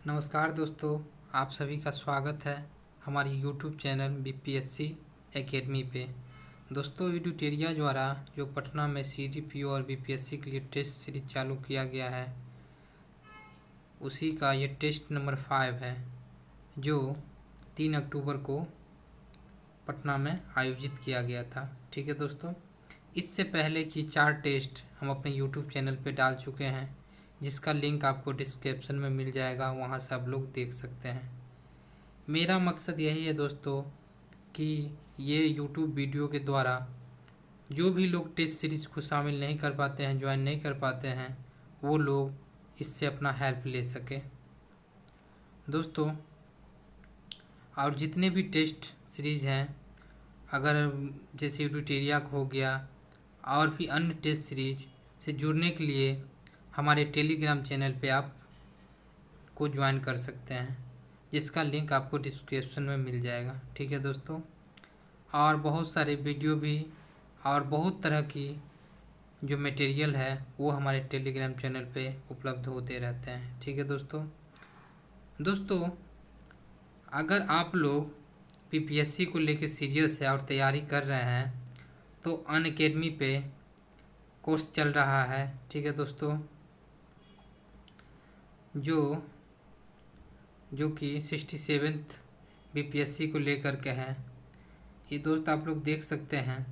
नमस्कार दोस्तों, आप सभी का स्वागत है हमारी यूट्यूब चैनल बीपीएससी एकेडमी पे। दोस्तों, एडुटेरिया द्वारा जो पटना में सीडीपीओ और बीपीएससी के लिए टेस्ट सीरीज चालू किया गया है, उसी का ये टेस्ट नंबर 5 है, जो 3 अक्टूबर को पटना में आयोजित किया गया था। ठीक है दोस्तों, इससे पहले की 4 टेस्ट हम अपने यूट्यूब चैनल पे डाल चुके हैं, जिसका लिंक आपको डिस्क्रिप्शन में मिल जाएगा, वहाँ से आप लोग देख सकते हैं। मेरा मकसद यही है दोस्तों कि ये यूट्यूब वीडियो के द्वारा जो भी लोग टेस्ट सीरीज़ को शामिल नहीं कर पाते हैं, ज्वाइन नहीं कर पाते हैं, वो लोग इससे अपना हेल्प ले सके दोस्तों। और जितने भी टेस्ट सीरीज़ हैं, अगर जैसे एडुटेरिया हो गया और भी अन्य टेस्ट सीरीज से जुड़ने के लिए हमारे टेलीग्राम चैनल पे आप को ज्वाइन कर सकते हैं, जिसका लिंक आपको डिस्क्रिप्शन में मिल जाएगा। ठीक है दोस्तों, और बहुत सारे वीडियो भी और बहुत तरह की जो मटेरियल है वो हमारे टेलीग्राम चैनल पे उपलब्ध होते रहते हैं। ठीक है दोस्तों, अगर आप लोग पीपीएससी को लेकर सीरियस है और तैयारी कर रहे हैं, तो अनअकैडमी पे कोर्स चल रहा है। ठीक है दोस्तों, जो कि 67th बीपीएससी को लेकर के है। ये दोस्त आप लोग देख सकते हैं,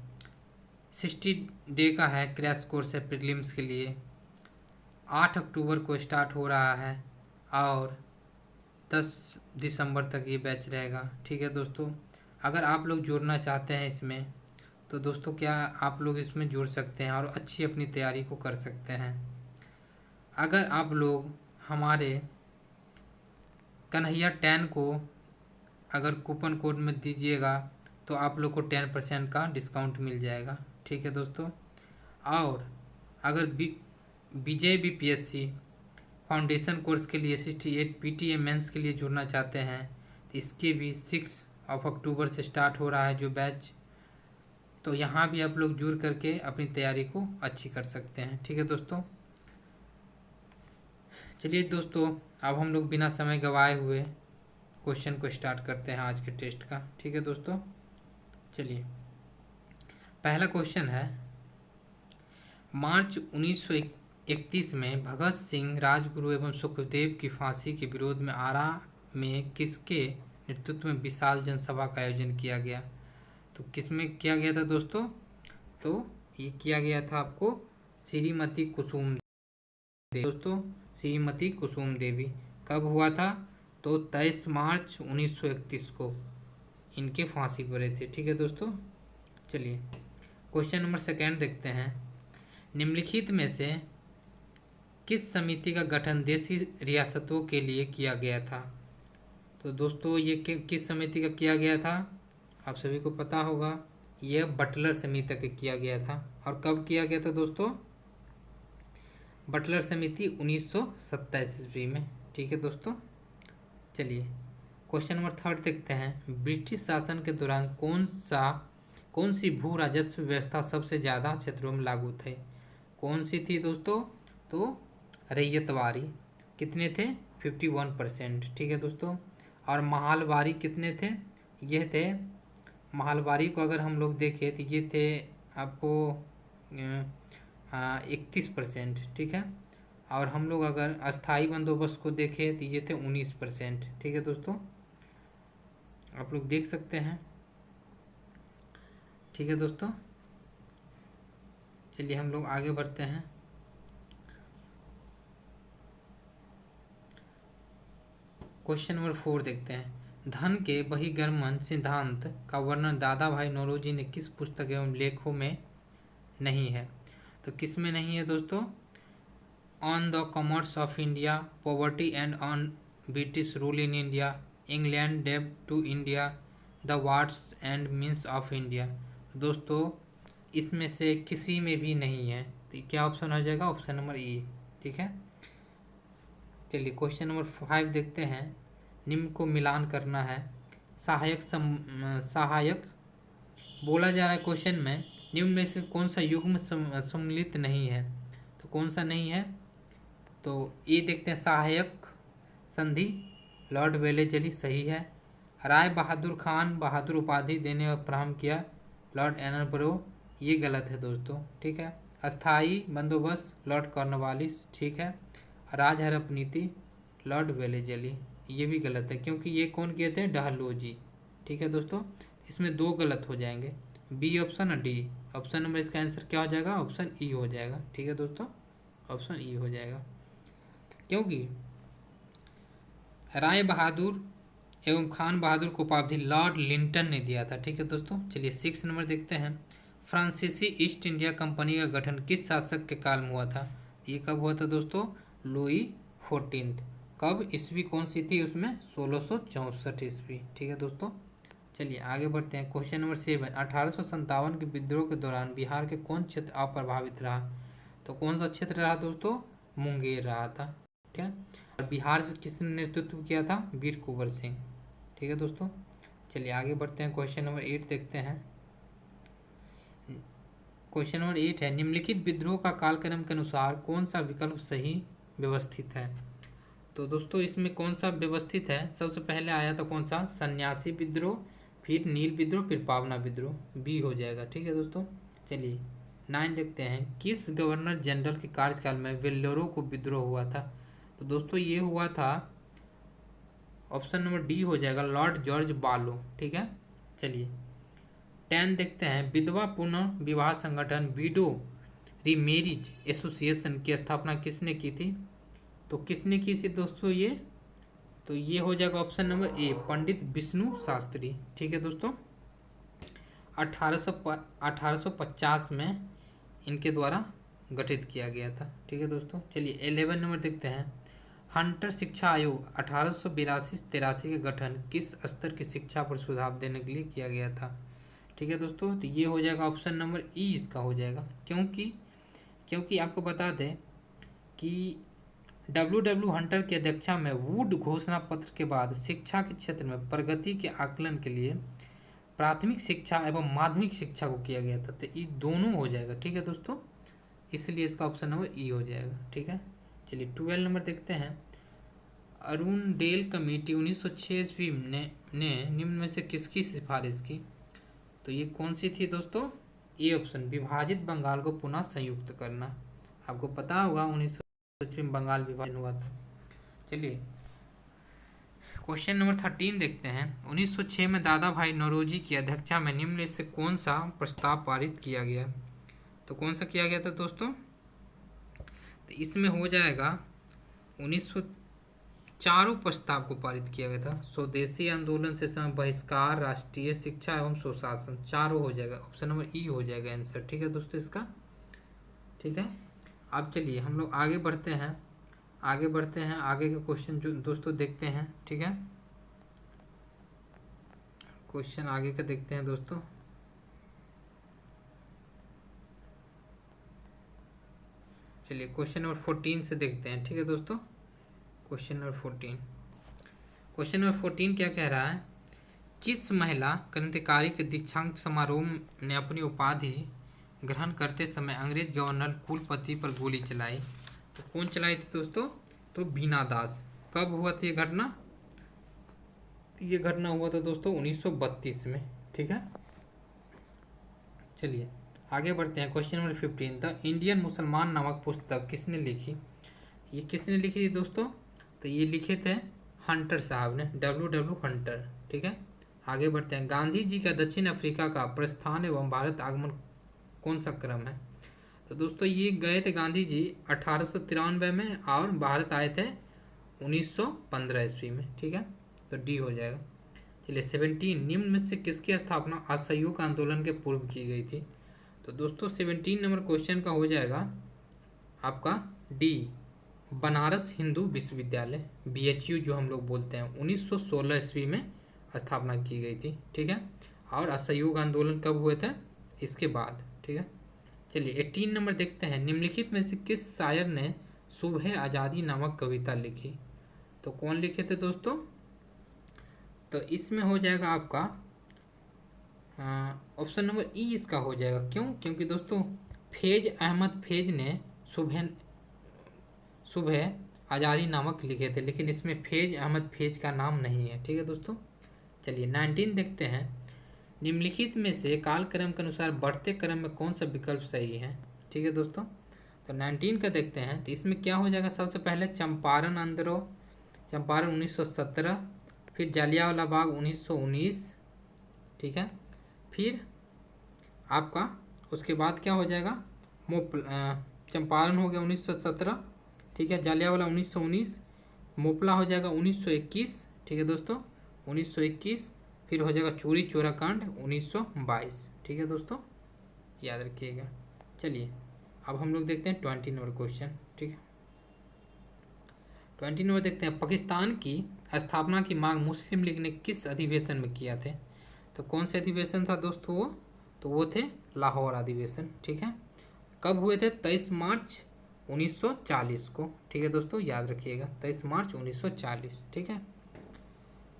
60 डे का है, क्रैश कोर्स है प्रीलिम्स के लिए। 8 अक्टूबर को स्टार्ट हो रहा है और 10 दिसंबर तक ये बैच रहेगा। ठीक है दोस्तों, अगर आप लोग जुड़ना चाहते हैं इसमें, तो दोस्तों क्या आप लोग इसमें जुड़ सकते हैं और अच्छी अपनी तैयारी को कर सकते हैं। अगर आप लोग हमारे कन्हैया 10 को अगर कूपन कोड में दीजिएगा, तो आप लोग को 10% का डिस्काउंट मिल जाएगा। ठीक है दोस्तों, और अगर विजय बीपीएससी फाउंडेशन कोर्स के लिए 68 पीटीए मेंस के लिए जुड़ना चाहते हैं, तो इसके भी 6 अक्टूबर से स्टार्ट हो रहा है जो बैच, तो यहाँ भी आप लोग जुड़ करके अपनी तैयारी को अच्छी कर सकते हैं। ठीक है दोस्तों, चलिए दोस्तों, अब हम लोग बिना समय गवाए हुए क्वेश्चन को स्टार्ट करते हैं आज के टेस्ट का। ठीक है दोस्तों, चलिए पहला क्वेश्चन है, मार्च 1931 में भगत सिंह, राजगुरु एवं सुखदेव की फांसी के विरोध में आरा में किसके नेतृत्व में विशाल जनसभा का आयोजन किया गया? तो किस में किया गया था दोस्तों? तो ये किया गया था आपको श्रीमती कुसुम देवी। दोस्तों, श्रीमती कुसुम देवी कब हुआ था? तो 23 मार्च 1931 को इनके फांसी पड़े थे। ठीक है दोस्तों, चलिए क्वेश्चन नंबर 2 देखते हैं। निम्नलिखित में से किस समिति का गठन देशी रियासतों के लिए किया गया था? तो दोस्तों, ये किस समिति का किया गया था? आप सभी को पता होगा, यह बटलर समिति का किया गया था। और कब किया गया था दोस्तों? बटलर समिति 1927 ईस्वी में। ठीक है दोस्तों, चलिए क्वेश्चन नंबर 3 देखते हैं। ब्रिटिश शासन के दौरान कौन सी भू राजस्व व्यवस्था सबसे ज़्यादा क्षेत्रों में लागू थे? कौन सी थी दोस्तों? तो रैयतवारी। कितने थे? 51%। ठीक है दोस्तों, और महलवारी कितने थे? यह थे, महलवारी को अगर हम लोग देखें तो ये थे आपको 31%। ठीक है, और हम लोग अगर अस्थाई बंदोबस्त को देखें तो ये थे 19%। ठीक है दोस्तों, आप लोग देख सकते हैं। ठीक है दोस्तों, चलिए हम लोग आगे बढ़ते हैं। क्वेश्चन नंबर 4 देखते हैं। धन के बहिर्गमन सिद्धांत का वर्णन दादा भाई नौरोजी ने किस पुस्तक एवं लेखों में नहीं है? तो किस में नहीं है दोस्तों? On the commerce of India, poverty and on British rule in India, England डेब्ट to India, the wants and means of India. तो दोस्तों, इसमें से किसी में भी नहीं है, तो क्या ऑप्शन हो जाएगा? ऑप्शन नंबर ई। ठीक है, चलिए क्वेश्चन नंबर 5 देखते हैं। निम्न को मिलान करना है। सहायक बोला जा रहा है क्वेश्चन में, निम्न में से कौन सा युग्म सम्मिलित नहीं है? तो कौन सा नहीं है? तो ये देखते हैं, संधि लॉर्ड वेलेजली सही है। राय बहादुर खान बहादुर उपाधि देने और प्रारंभ किया लॉर्ड एनरबरो, ये गलत है दोस्तों, ठीक है। अस्थाई बंदोबस्त लॉर्ड कॉर्नवालिस, ठीक है। राज हड़प नीति लॉर्ड वेलेजली, ये भी गलत है क्योंकि ये कौन किए थे, डहलोजी, ठीक है दोस्तों। इसमें दो गलत हो जाएंगे, बी ऑप्शन और डी ऑप्शन नंबर, इसका आंसर क्या हो जाएगा, ऑप्शन ई हो जाएगा, ठीक है दोस्तों, ऑप्शन ई हो जाएगा। क्योंकि राय बहादुर एवं खान बहादुर को उपाधि लॉर्ड लिंटन ने दिया था, ठीक है दोस्तों। चलिए 6 नंबर देखते हैं। फ्रांसीसी ईस्ट इंडिया कंपनी का गठन किस शासक के काल में हुआ था, ये कब हुआ था दोस्तों, लुई 14। कब, ईस्वी कौन सी थी उसमें, 1664 ईस्वी, ठीक है दोस्तों। चलिए आगे बढ़ते हैं। क्वेश्चन नंबर 7, 1857 के विद्रोह के दौरान बिहार के कौन क्षेत्र अप्रभावित रहा, तो कौन सा क्षेत्र रहा दोस्तों, मुंगेर रहा था, ठीक है। और बिहार से किसने नेतृत्व किया था, वीर कुंवर सिंह, ठीक है दोस्तों। चलिए आगे बढ़ते हैं। क्वेश्चन नंबर 8 देखते हैं। क्वेश्चन नंबर 8 है, निम्नलिखित विद्रोह का कालक्रम के अनुसार कौन सा विकल्प सही व्यवस्थित है, तो दोस्तों इसमें कौन सा व्यवस्थित है, सबसे पहले आया था कौन सा, सन्यासी विद्रोह, फिर नील विद्रोह, फिर पावना विद्रोह, बी हो जाएगा, ठीक है दोस्तों। चलिए 9 देखते हैं। किस गवर्नर जनरल के कार्यकाल में वेल्लोरो को विद्रोह हुआ था, तो दोस्तों ये हुआ था, ऑप्शन नंबर डी हो जाएगा, लॉर्ड जॉर्ज बालो, ठीक है। चलिए 10 देखते हैं। विधवा पुनः विवाह संगठन विडो रीमेरिज एसोसिएशन की स्थापना किसने की थी, तो किसने की थी दोस्तों ये, तो ये हो जाएगा ऑप्शन नंबर ए, पंडित विष्णु शास्त्री, ठीक है दोस्तों। 1850 में इनके द्वारा गठित किया गया था, ठीक है दोस्तों। चलिए 11 नंबर देखते हैं। हंटर शिक्षा आयोग 1882-83 का गठन किस स्तर की शिक्षा पर सुझाव देने के लिए किया गया था, ठीक है दोस्तों। तो ये हो जाएगा ऑप्शन नंबर ई, इसका हो जाएगा, क्योंकि आपको बता दें कि डब्ल्यू हंटर की अध्यक्षता में वुड घोषणा पत्र के बाद शिक्षा के क्षेत्र में प्रगति के आकलन के लिए प्राथमिक शिक्षा एवं माध्यमिक शिक्षा को किया गया था, तो ये दोनों हो जाएगा, ठीक है दोस्तों, इसलिए इसका ऑप्शन नंबर ई हो जाएगा, ठीक है। चलिए 12 नंबर देखते हैं। अरुणडेल कमेटी 1906 ईस्वी ने निम्न में से किसकी सिफारिश की, तो ये कौन सी थी दोस्तों, ए ऑप्शन, विभाजित बंगाल को पुनः संयुक्त करना। आपको पता होगा 1906 में बंगाल विभाजन हुआ था। चलिए क्वेश्चन नंबर 13 देखते हैं। 1906 में दादा भाई नौरोजी की अध्यक्षता में निम्न से कौन सा प्रस्ताव पारित किया गया, तो कौन सा किया गया था दोस्तों, तो इसमें हो जाएगा 1904 प्रस्ताव को पारित किया गया था। स्वदेशी आंदोलन से समय बहिष्कार, राष्ट्रीय शिक्षा एवं सुशासन, चारों हो जाएगा, ऑप्शन नंबर ई हो जाएगा आंसर, ठीक है दोस्तों इसका, ठीक है। अब चलिए हम लोग आगे बढ़ते हैं, आगे के क्वेश्चन जो दोस्तों देखते हैं, ठीक है। क्वेश्चन आगे का देखते हैं दोस्तों। चलिए क्वेश्चन नंबर 14 से देखते हैं, ठीक है दोस्तों। क्वेश्चन नंबर 14 क्या कह रहा है, किस महिला क्रांतिकारी के दीक्षांत समारोह ने अपनी उपाधि ग्रहण करते समय अंग्रेज गवर्नर कुलपति पर गोली चलाई, तो कौन चलाई थी दोस्तों, तो बीना दास। कब हुआ था ये घटना, ये घटना हुआ था दोस्तों 1932 में, ठीक है। चलिए आगे बढ़ते हैं। क्वेश्चन नंबर 15, द इंडियन मुसलमान नामक पुस्तक किसने लिखी, ये किसने लिखी थी दोस्तों, तो ये लिखे थे हंटर साहब ने, डब्ल्यू हंटर, ठीक है। आगे बढ़ते हैं। गांधी जी का दक्षिण अफ्रीका का प्रस्थान एवं भारत आगमन कौन सा क्रम है, तो दोस्तों ये गए थे गांधी जी 1893 में और भारत आए थे 1915 ईस्वी में, ठीक है, तो डी हो जाएगा। चलिए 17, निम्न में से किसकी स्थापना असहयोग आंदोलन के पूर्व की गई थी, तो दोस्तों 17 नंबर क्वेश्चन का हो जाएगा आपका डी, बनारस हिंदू विश्वविद्यालय, BHU जो हम लोग बोलते हैं, 1916 ईस्वी में स्थापना की गई थी, ठीक है। और असहयोग आंदोलन कब हुए थे, इसके बाद, ठीक है। चलिए 18 नंबर देखते हैं। निम्नलिखित में से किस शायर ने सुबह आज़ादी नामक कविता लिखी, तो कौन लिखे थे दोस्तों, तो इसमें हो जाएगा आपका ऑप्शन नंबर ई, इसका हो जाएगा, क्योंकि दोस्तों फैज अहमद फैज ने सुबह आज़ादी नामक लिखे थे, लेकिन इसमें फैज अहमद फैज का नाम नहीं है। ठीक है दोस्तों। चलिए 19 देखते हैं। निम्नलिखित में से कालक्रम के अनुसार बढ़ते क्रम में कौन सा विकल्प सही है। ठीक है दोस्तों। तो 19 का देखते हैं, तो इसमें क्या हो जाएगा, सबसे पहले चंपारण आंदोलन, चंपारण 1917, फिर जालियांवाला बाग 1919। ठीक है। फिर आपका उसके बाद क्या हो जाएगा, चंपारण हो गया 1917। ठीक है। जालियांवाला 1919, मोपला हो जाएगा 1921। ठीक है दोस्तों, 1921। फिर हो जाएगा चोरी चोरा कांड 1922। ठीक है दोस्तों, याद रखिएगा। चलिए अब हम लोग देखते हैं 20 नंबर क्वेश्चन। ठीक है। 20 नंबर देखते हैं। पाकिस्तान की स्थापना की मांग मुस्लिम लीग ने किस अधिवेशन में किया थे। तो कौन से अधिवेशन था दोस्तों वो, तो वो थे लाहौर अधिवेशन। ठीक है। कब हुए थे, 23 मार्च 1940 को। ठीक है दोस्तों, याद रखिएगा 23 मार्च 1940। ठीक है।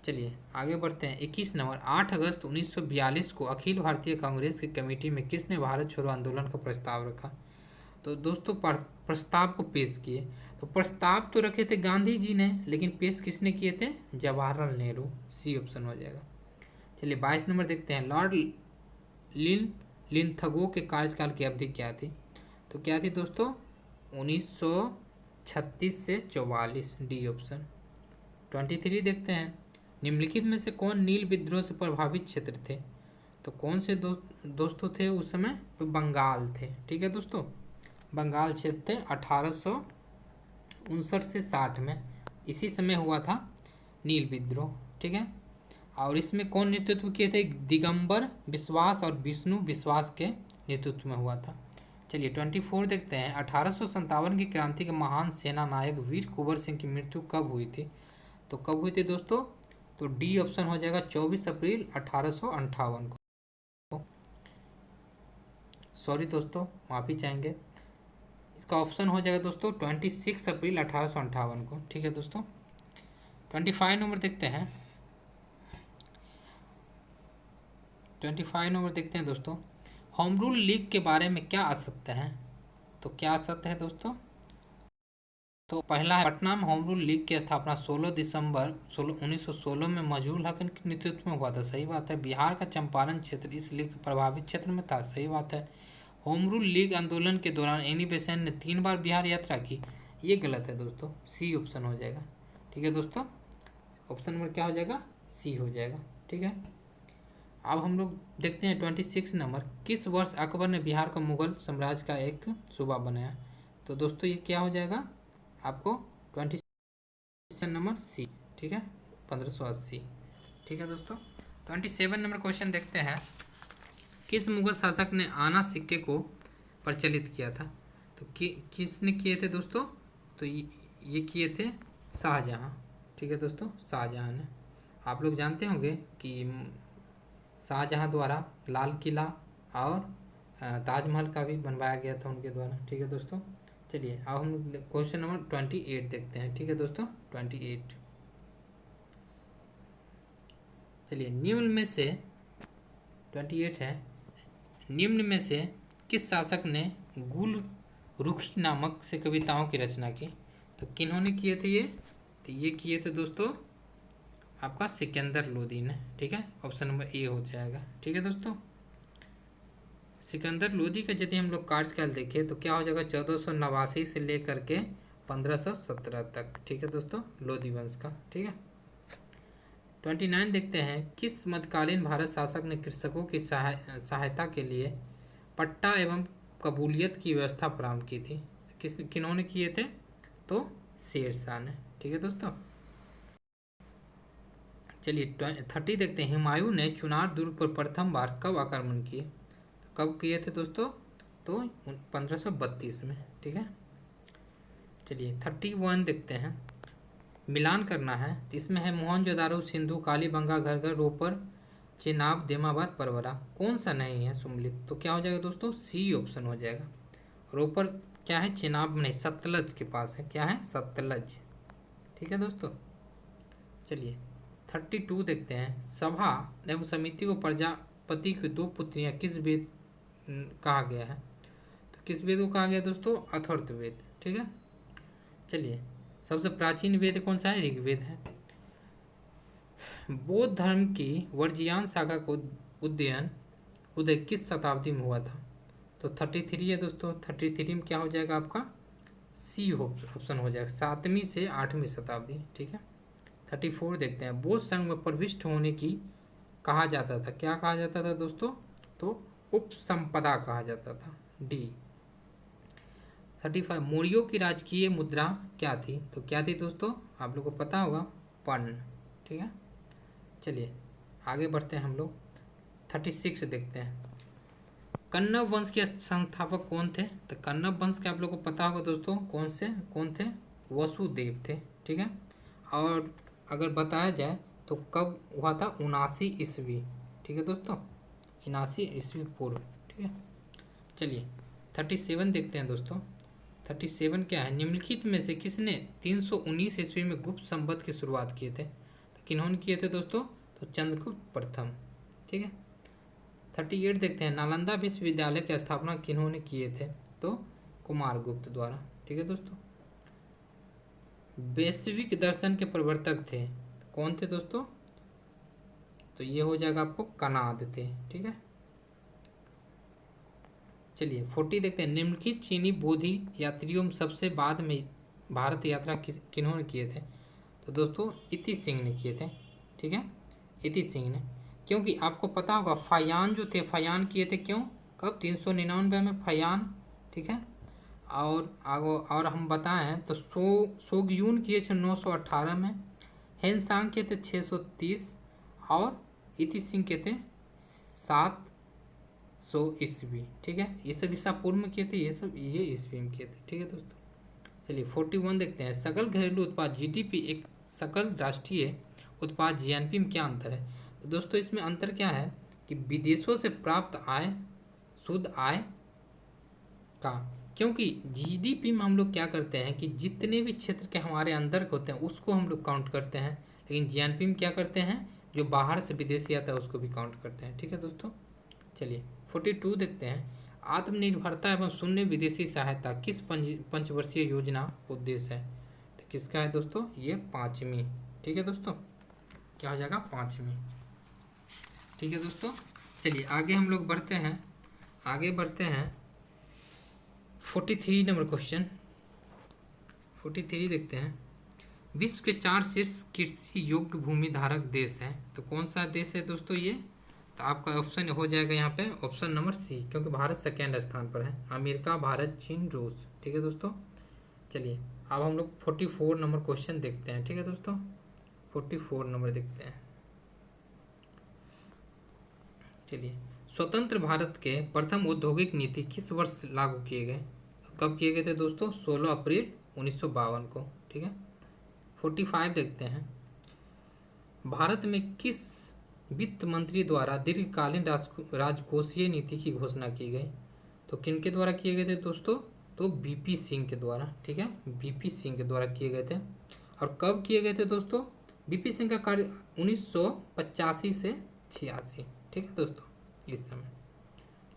चलिए आगे बढ़ते हैं। 21 नंबर। 8 अगस्त 1942 को अखिल भारतीय कांग्रेस की कमेटी में किसने भारत छोड़ो आंदोलन का प्रस्ताव रखा। तो दोस्तों प्रस्ताव को पेश किए, तो प्रस्ताव तो रखे थे गांधी जी ने, लेकिन पेश किसने किए थे, जवाहरलाल नेहरू। सी ऑप्शन हो जाएगा। चलिए 22 नंबर देखते हैं। लॉर्ड लिनथगो के कार्यकाल की अवधि क्या थी। तो क्या थी दोस्तों, 1936 से 44। D option. 23 देखते हैं। निम्नलिखित में से कौन नील विद्रोह से प्रभावित क्षेत्र थे। तो कौन से दोस्तों थे उस समय, तो बंगाल थे। ठीक है दोस्तों, बंगाल क्षेत्र थे 1859 से 60 में, इसी समय हुआ था नील विद्रोह। ठीक है। और इसमें कौन नेतृत्व किए थे, दिगंबर विश्वास और विष्णु विश्वास के नेतृत्व में हुआ था। चलिए 24 देखते हैं। 1857 की क्रांति के महान सेना नायक वीर कुंवर सिंह की मृत्यु कब हुई थी। तो कब हुई थी दोस्तों, तो डी ऑप्शन हो जाएगा 24 अप्रैल 1858 को। सॉरी दोस्तों, माफ़ी चाहेंगे, इसका ऑप्शन हो जाएगा दोस्तों 26 अप्रैल 1858 को। ठीक है दोस्तों। 25 नंबर देखते हैं। 25 नंबर देखते हैं दोस्तों। होम रूल लीग के बारे में क्या असत्य है। तो क्या असत्य है दोस्तों, तो पहला है, पटना में होम रूल लीग की स्थापना 16 दिसंबर 1916 में मजहूर हक के नेतृत्व में हुआ था। सही बात है। बिहार का चंपारण क्षेत्र इस लीग के प्रभावित क्षेत्र में था। सही बात है। होम रूल लीग आंदोलन के दौरान एनी बेसेंट ने 3 बार बिहार यात्रा की। ये गलत है दोस्तों, सी ऑप्शन हो जाएगा। ठीक है दोस्तों, ऑप्शन नंबर क्या हो जाएगा, सी हो जाएगा। ठीक है। अब हम लोग देखते हैं 26 नंबर। किस वर्ष अकबर ने बिहार को मुगल साम्राज्य का एक सूबा बनाया। तो दोस्तों ये क्या हो जाएगा आपको 26 नंबर सी। ठीक है, 1580। ठीक है दोस्तों। 27 नंबर क्वेश्चन देखते हैं। किस मुगल शासक ने आना सिक्के को प्रचलित किया था। तो किसने किए थे दोस्तों, तो ये किए थे शाहजहाँ। ठीक है दोस्तों, शाहजहाँ ने। आप लोग जानते होंगे कि शाहजहाँ द्वारा लाल किला और ताजमहल का भी बनवाया गया था उनके द्वारा। ठीक है दोस्तों। चलिए अब हम क्वेश्चन नंबर 28 देखते हैं। ठीक है दोस्तों, 28। चलिए निम्न में से 28 है। निम्न में से किस शासक ने गुल रुखी नामक से कविताओं की रचना की। तो किन्होंने किए थे ये, तो ये किए थे दोस्तों आपका सिकंदर लोदी ने। ठीक है, ऑप्शन नंबर ए हो जाएगा। ठीक है दोस्तों, सिकंदर लोदी का यदि हम लोग कार्यकाल देखें तो क्या हो जाएगा 1489 से लेकर के 1517 तक। ठीक है दोस्तों, लोदी वंश का। ठीक है। 29 देखते हैं। किस मध्यकालीन भारत शासक ने कृषकों की सहायता के लिए पट्टा एवं कबूलियत की व्यवस्था प्रारंभ की थी। किन्होंने किए थे, तो शेरशाह ने। ठीक है दोस्तों। चलिए 30 देखते हैं। हुमायूं ने चुनार दुर्ग पर प्रथम बार कब आक्रमण किए। कब किए थे दोस्तों, तो 1532 में। ठीक है। चलिए 31 देखते हैं। मिलान करना है, तो इसमें है मोहनजोदारो, सिंधु, कालीबंगा, घरघर, रोपर, चेनाब, देमाबाद, परवरा। कौन सा नहीं है सुमलित, तो क्या हो जाएगा दोस्तों, सी ऑप्शन हो जाएगा। रोपर क्या है, चेनाब नहीं, सतलज के पास है। क्या है, सतलज। ठीक है दोस्तों। चलिए 32 देखते हैं। सभा एवं समिति को प्रजापति की 2 पुत्रियां किस वेद कहा गया है। तो किस वेद को कहा गया दोस्तों, अथर्ववेद। ठीक है। चलिए सबसे प्राचीन वेद कौन सा है? ऋग्वेद है। बौद्ध धर्म की वर्जियान शाखा को उदय किस शताब्दी में हुआ था? तो 33 है दोस्तों। 33 में क्या हो जाएगा आपका? सी ऑप्शन हो जाएगा, 7वीं से 8वीं शताब्दी। ठीक है। 34 देखते हैं। बौद्ध संघ में प्रविष्ट होने की कहा जाता था, क्या कहा जाता था दोस्तों? तो उपसंपदा कहा जाता था, डी। 35 मौर्यों की राजकीय मुद्रा क्या थी? तो क्या थी दोस्तों? आप लोग को पता होगा, पर्ण। ठीक है। चलिए आगे बढ़ते हैं हम लोग। 36 देखते हैं। कन्नव वंश के संस्थापक कौन थे? तो कन्नव वंश के आप लोग को पता होगा दोस्तों, कौन थे? वसुदेव थे। ठीक है। और अगर बताया जाए तो कब हुआ था? 79 ईस्वी। ठीक है दोस्तों, 79 ईस्वी पूर्व। ठीक है। चलिए 37 देखते हैं दोस्तों। 37 क्या है? निम्नलिखित में से किसने 319 ईस्वी में गुप्त संवत की शुरुआत किए थे? तो किन्होंने किए थे दोस्तों? तो चंद्रगुप्त प्रथम। ठीक है। 38 देखते हैं। नालंदा विश्वविद्यालय की स्थापना किन्होंने किए थे? तो कुमारगुप्त द्वारा। ठीक है दोस्तों। वैश्विक दर्शन के प्रवर्तक थे, कौन थे दोस्तों? तो ये हो जाएगा आपको कनाद थे। ठीक है। चलिए 40 देखते हैं। निम्नलिखित चीनी बोधि यात्रियों में सबसे बाद में भारत यात्रा किन्होंने किए थे? तो दोस्तों इति सिंह ने किए थे। ठीक है, इति सिंह ने। क्योंकि आपको पता होगा फयान जो थे, फयान किए थे क्यों? कब? 399 में फयान। ठीक है। और हम बताएं तो सोगयून किए थे 918 में, हेनसांग किए थे 630 और इति सिंह किए थे 700 ईस्वी। ठीक है। ये सब ईसा पूर्व में किए थे, ये ईस्वी में किए थे। ठीक है दोस्तों। चलिए 41 देखते हैं। सकल घरेलू उत्पाद जीडीपी एक सकल राष्ट्रीय उत्पाद जीएनपी में क्या अंतर है? तो दोस्तों इसमें अंतर क्या है कि विदेशों से प्राप्त आय, शुद्ध आय का, क्योंकि जीडीपी में हम लोग क्या करते हैं कि जितने भी क्षेत्र के हमारे अंदर के होते हैं उसको हम लोग काउंट करते हैं, लेकिन जीएनपी में क्या करते हैं? जो बाहर से विदेशी आता है उसको भी काउंट करते हैं। ठीक है दोस्तों। चलिए 42 देखते हैं। आत्मनिर्भरता एवं शून्य विदेशी सहायता किस पंचवर्षीय योजना उद्देश्य है? तो किसका है दोस्तों? ये 5वीं। ठीक है दोस्तों, क्या हो जाएगा? 5वीं। ठीक है दोस्तों। चलिए आगे हम लोग बढ़ते हैं। 43 नंबर क्वेश्चन। 43 देखते हैं। विश्व के 4 शीर्ष कृषि योग्य भूमि धारक देश हैं, तो कौन सा देश है दोस्तों ये? तो आपका ऑप्शन हो जाएगा यहाँ पे ऑप्शन नंबर सी, क्योंकि भारत सेकेंड स्थान पर है। अमेरिका, भारत, चीन, रूस। ठीक है दोस्तों। चलिए अब हम लोग 44 नंबर क्वेश्चन देखते हैं। ठीक है दोस्तों, 44 नंबर देखते हैं। चलिए, स्वतंत्र भारत के प्रथम औद्योगिक नीति किस वर्ष लागू किए गए? कब किए गए थे दोस्तों? 16 अप्रैल 1952 को। ठीक है। 45 देखते हैं। भारत में किस वित्त मंत्री द्वारा दीर्घकालीन राजकोषीय नीति की घोषणा की गई? तो किनके द्वारा किए गए थे दोस्तों? तो बीपी सिंह के द्वारा। ठीक है, बीपी सिंह के द्वारा किए गए थे। और कब किए गए थे दोस्तों? बीपी सिंह का कार्य 1985 से 86। ठीक है दोस्तों, इस समय।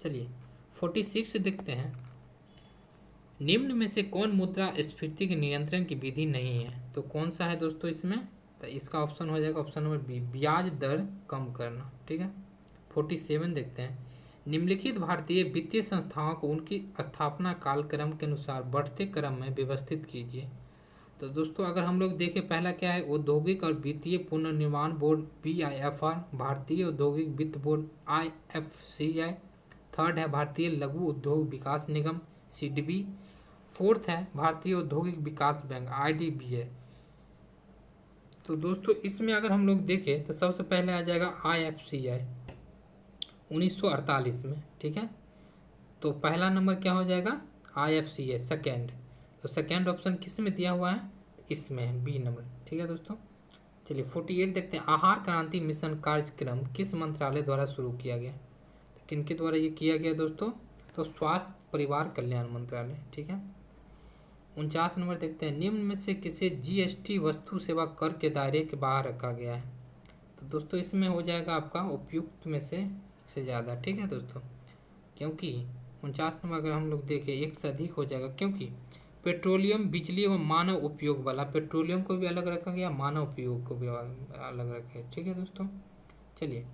चलिए 46 देखते हैं। निम्न में से कौन मुद्रा स्फीति के नियंत्रण की विधि नहीं है? तो कौन सा है दोस्तों इसमें? तो इसका ऑप्शन हो जाएगा ऑप्शन नंबर बी, ब्याज दर कम करना। ठीक है। 47 देखते हैं। निम्नलिखित भारतीय वित्तीय संस्थाओं को उनकी स्थापना कालक्रम के अनुसार बढ़ते क्रम में व्यवस्थित कीजिए। तो दोस्तों अगर हम लोग देखें, पहला क्या है? औद्योगिक और वित्तीय पुनर्निर्माण बोर्ड BIFR, भारतीय औद्योगिक वित्त बोर्ड IFCI। थर्ड है भारतीय लघु उद्योग विकास निगम SIDBI। फोर्थ है भारतीय औद्योगिक विकास बैंक IDBI। तो दोस्तों इसमें अगर हम लोग देखें तो सबसे पहले आ जाएगा IFCI 1948 में। ठीक है। तो पहला नंबर क्या हो जाएगा? IFCI second. तो सेकेंड ऑप्शन किस में दिया हुआ है? इसमें है, बी नंबर। ठीक है दोस्तों। चलिए 48 देखते हैं। आहार क्रांति मिशन कार्यक्रम किस मंत्रालय द्वारा शुरू किया गया? तो किनके द्वारा ये किया गया दोस्तों? तो स्वास्थ्य परिवार कल्याण मंत्रालय। ठीक है। 49 नंबर देखते हैं। निम्न में से किसे GST वस्तु सेवा कर के दायरे के बाहर रखा गया है? तो दोस्तों इसमें हो जाएगा आपका उपयुक्त में से ज़्यादा। ठीक है दोस्तों, क्योंकि 49 नंबर अगर हम लोग देखें एक से अधिक हो जाएगा, क्योंकि पेट्रोलियम, बिजली एवं मानव उपयोग वाला, पेट्रोलियम को भी अलग रखा गया, मानव उपयोग को भी अलग रखा गया। ठीक है दोस्तों, चलिए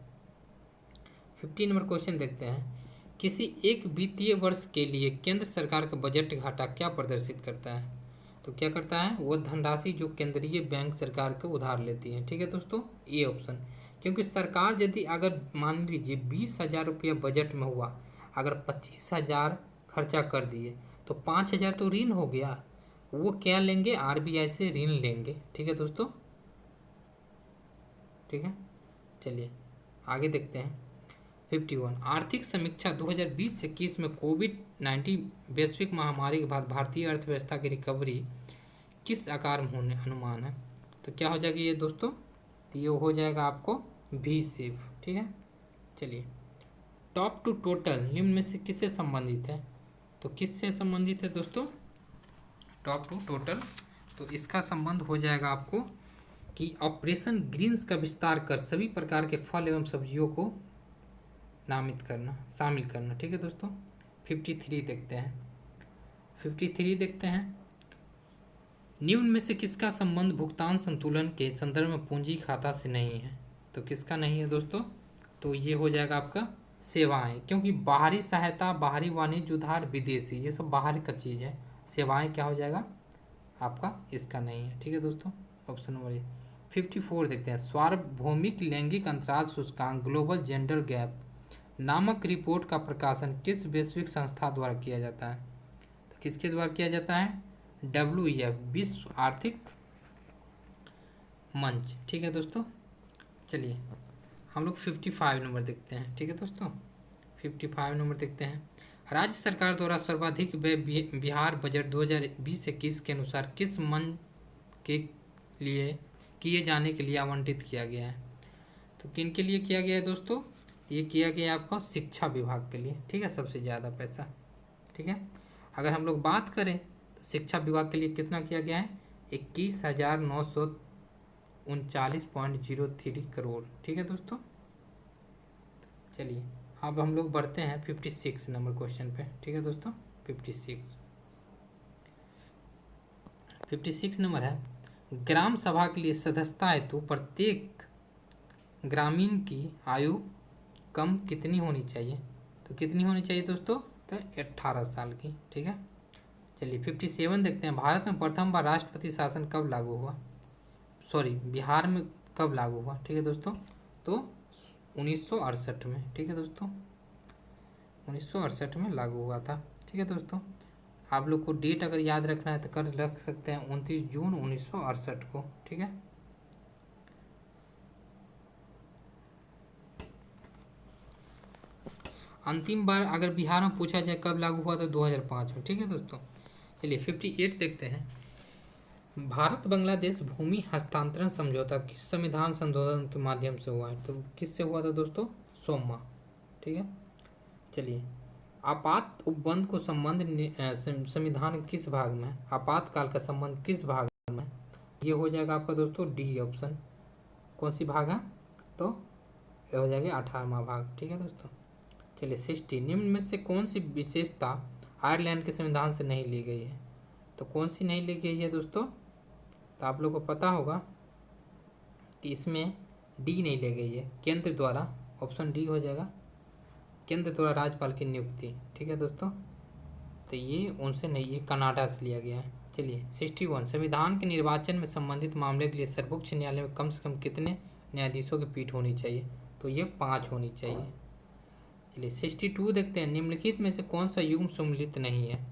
15 नंबर क्वेश्चन देखते हैं। किसी एक वित्तीय वर्ष के लिए केंद्र सरकार का बजट घाटा क्या प्रदर्शित करता है? तो क्या करता है, वो धनराशि जो केंद्रीय बैंक सरकार को उधार लेती है। ठीक है दोस्तों, ए ऑप्शन। क्योंकि सरकार यदि अगर मान लीजिए 20,000 रुपया बजट में हुआ, अगर 25,000 खर्चा कर दिए तो 5,000 तो ऋण हो गया, वो क्या लेंगे, आरबीआई से ऋण लेंगे। ठीक है दोस्तों, ठीक है, चलिए आगे देखते हैं। 51 आर्थिक समीक्षा 2020-21 में कोविड-19 वैश्विक महामारी के बाद भारतीय अर्थव्यवस्था की रिकवरी किस आकार में होने अनुमान है? तो क्या हो जाएगी ये दोस्तों, तो ये हो जाएगा आपको भी शेप। ठीक है, चलिए टॉप टू टोटल निम्न में से किससे संबंधित है? तो किससे संबंधित है दोस्तों, टॉप टू टोटल? तो इसका संबंध हो जाएगा आपको कि ऑपरेशन ग्रीन्स का विस्तार कर सभी प्रकार के फल एवं सब्जियों को नामित करना, शामिल करना। ठीक है दोस्तों, 53 देखते हैं। 53 देखते हैं, निम्न में से किसका संबंध भुगतान संतुलन के संदर्भ में पूंजी खाता से नहीं है? तो किसका नहीं है दोस्तों, तो ये हो जाएगा आपका सेवाएं, क्योंकि बाहरी सहायता, बाहरी वाणिज्य उधार, विदेशी, ये सब बाहर का चीज़ है। सेवाएं क्या हो जाएगा आपका, इसका नहीं है। ठीक है दोस्तों, ऑप्शन नंबर ए। 54 देखते हैं, सार्वभौमिक लैंगिक अंतराल सूचकांक ग्लोबल जेंडर गैप नामक रिपोर्ट का प्रकाशन किस वैश्विक संस्था द्वारा किया जाता है? तो किसके द्वारा किया जाता है, WEF, विश्व आर्थिक मंच। ठीक है दोस्तों, चलिए हम लोग 55 नंबर देखते हैं। ठीक है दोस्तों, 55 नंबर देखते हैं, राज्य सरकार द्वारा सर्वाधिक व्यय बिहार बजट 2020-21 के अनुसार किस मंच के लिए किए जाने के लिए आवंटित किया गया है? तो किन के लिए किया गया है दोस्तों, ये किया गया आपका शिक्षा विभाग के लिए। ठीक है, सबसे ज़्यादा पैसा। ठीक है, अगर हम लोग बात करें तो शिक्षा विभाग के लिए कितना किया गया है, 21,939.03 करोड़। ठीक है दोस्तों, चलिए अब हम लोग बढ़ते हैं 56 नंबर क्वेश्चन पे। ठीक है दोस्तों, 56 नंबर है, ग्राम सभा के लिए सदस्यता हेतु प्रत्येक ग्रामीण की आयु कम कितनी होनी चाहिए? तो कितनी होनी चाहिए दोस्तों, तो 18 साल की। ठीक है, चलिए 57 देखते हैं, भारत में प्रथम बार राष्ट्रपति शासन कब लागू हुआ? बिहार में कब लागू हुआ? ठीक है दोस्तों, तो 1968 में। ठीक है दोस्तों, 1968 में लागू हुआ था। ठीक है दोस्तों, आप लोग को डेट अगर याद रखना है तो कर रख सकते हैं, 29 जून 1968 को। ठीक है, अंतिम बार अगर बिहार में पूछा जाए कब लागू हुआ तो 2005 में। ठीक है दोस्तों, चलिए 58 देखते हैं, भारत बांग्लादेश भूमि हस्तांतरण समझौता किस संविधान संशोधन के माध्यम से हुआ है? तो किससे हुआ था दोस्तों, सोमा। ठीक है, चलिए आपात उपबंध को संबंध संविधान के किस भाग में है? आपातकाल का संबंध किस भाग में? ये हो जाएगा आपका दोस्तों डी ऑप्शन। कौन सी भाग है, तो ये हो जाएगा 18वां भाग। ठीक है दोस्तों, चलिए 60, निम्न में से कौन सी विशेषता आयरलैंड के संविधान से नहीं ली गई है? तो कौन सी नहीं ली गई है दोस्तों, तो आप लोग को पता होगा कि इसमें डी नहीं ली गई है, केंद्र द्वारा। ऑप्शन डी हो जाएगा, केंद्र द्वारा राज्यपाल की नियुक्ति। ठीक है दोस्तों, तो ये उनसे नहीं, ये कनाडा से लिया गया है। चलिए 61, संविधान के निर्वाचन में संबंधित मामले के लिए सर्वोच्च न्यायालय में कम से कम कितने न्यायाधीशों की पीठ होनी चाहिए? तो ये 5 होनी चाहिए। चलिए 62 देखते हैं, निम्नलिखित में से कौन सा युग्म सम्मिलित नहीं है?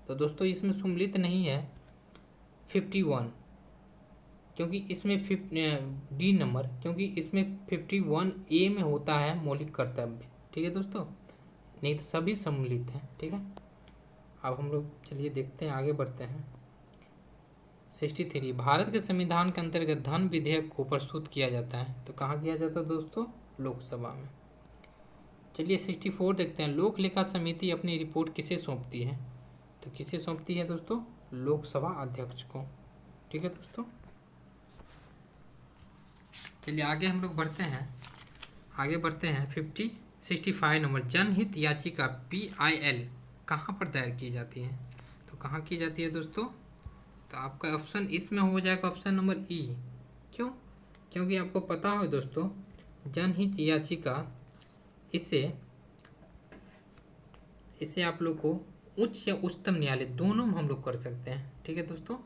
तो दोस्तों इसमें सम्मिलित नहीं है 51, क्योंकि इसमें डी नंबर, क्योंकि इसमें 51A में होता है मौलिक कर्तव्य। ठीक है दोस्तों, नहीं तो सभी सम्मिलित हैं। ठीक है, अब हम लोग चलिए देखते हैं, आगे बढ़ते हैं। 63, भारत के संविधान के अंतर्गत धन विधेयक को प्रस्तुत किया जाता है, तो कहाँ किया जाता है दोस्तों, लोकसभा में। चलिए 64 देखते हैं, लोक लेखा समिति अपनी रिपोर्ट किसे सौंपती है? तो किसे सौंपती है दोस्तों, लोकसभा अध्यक्ष को। ठीक है दोस्तों, चलिए आगे हम लोग बढ़ते हैं, 65 नंबर, जनहित याचिका PIL कहाँ पर दायर की जाती है? तो कहाँ की जाती है दोस्तों? तो आपका ऑप्शन इसमें हो जाएगा ऑप्शन नंबर ई। क्यों? क्योंकि आपको पता हो दोस्तों, जनहित याचिका इसे आप लोग को उच्च या उच्चतम न्यायालय दोनों में हम लोग कर सकते हैं। ठीक है दोस्तों,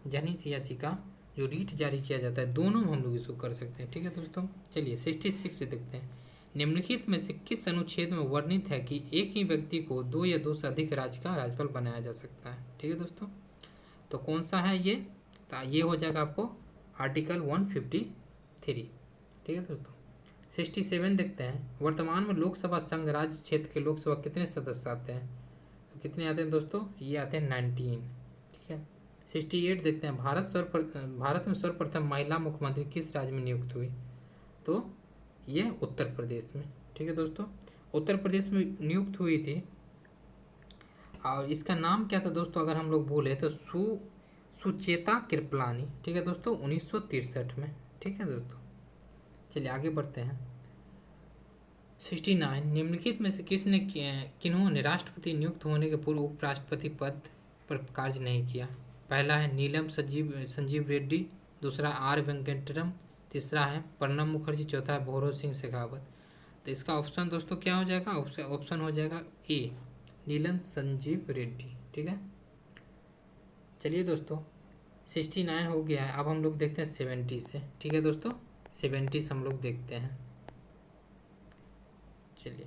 जनहित याचिका जो रीट जारी किया जाता है दोनों में हम लोग इसको कर सकते हैं। ठीक है दोस्तों, चलिए 66 से देखते हैं। निम्नलिखित में से किस अनुच्छेद में वर्णित है कि एक ही व्यक्ति को 2 या 2 से अधिक राज्य का राज्यपाल बनाया जा सकता है? ठीक है दोस्तों, तो कौन सा है ये? तो ये हो जाएगा आपको आर्टिकल 153। ठीक है दोस्तों, 67 देखते हैं। वर्तमान में लोकसभा संघ राज्य क्षेत्र के लोकसभा कितने सदस्य आते हैं? तो कितने आते हैं दोस्तों? ये आते हैं 19। ठीक है, 68 देखते हैं। भारत में सर्वप्रथम महिला मुख्यमंत्री किस राज्य में नियुक्त हुई? तो ये उत्तर प्रदेश में। ठीक है दोस्तों, उत्तर प्रदेश में नियुक्त हुई थी। और इसका नाम क्या था दोस्तों? अगर हम लोग बोले तो सुचेता कृपलानी। ठीक है दोस्तों, 1963 में। ठीक है दोस्तों, चलिए आगे बढ़ते हैं। 69 निम्नलिखित में से किन्होंने राष्ट्रपति नियुक्त होने के पूर्व उपराष्ट्रपति पद पर कार्य नहीं किया? पहला है नीलम संजीव रेड्डी, दूसरा आर वेंकटेरम, तीसरा है प्रणब मुखर्जी, चौथा है भौरों सिंह शेखावत। तो इसका ऑप्शन दोस्तों क्या हो जाएगा? ऑप्शन हो जाएगा ए, नीलम संजीव रेड्डी। ठीक है, चलिए दोस्तों 69 हो गया है। अब हम लोग देखते हैं 70 से। ठीक है दोस्तों, 70 से हम लोग देखते हैं। चलिए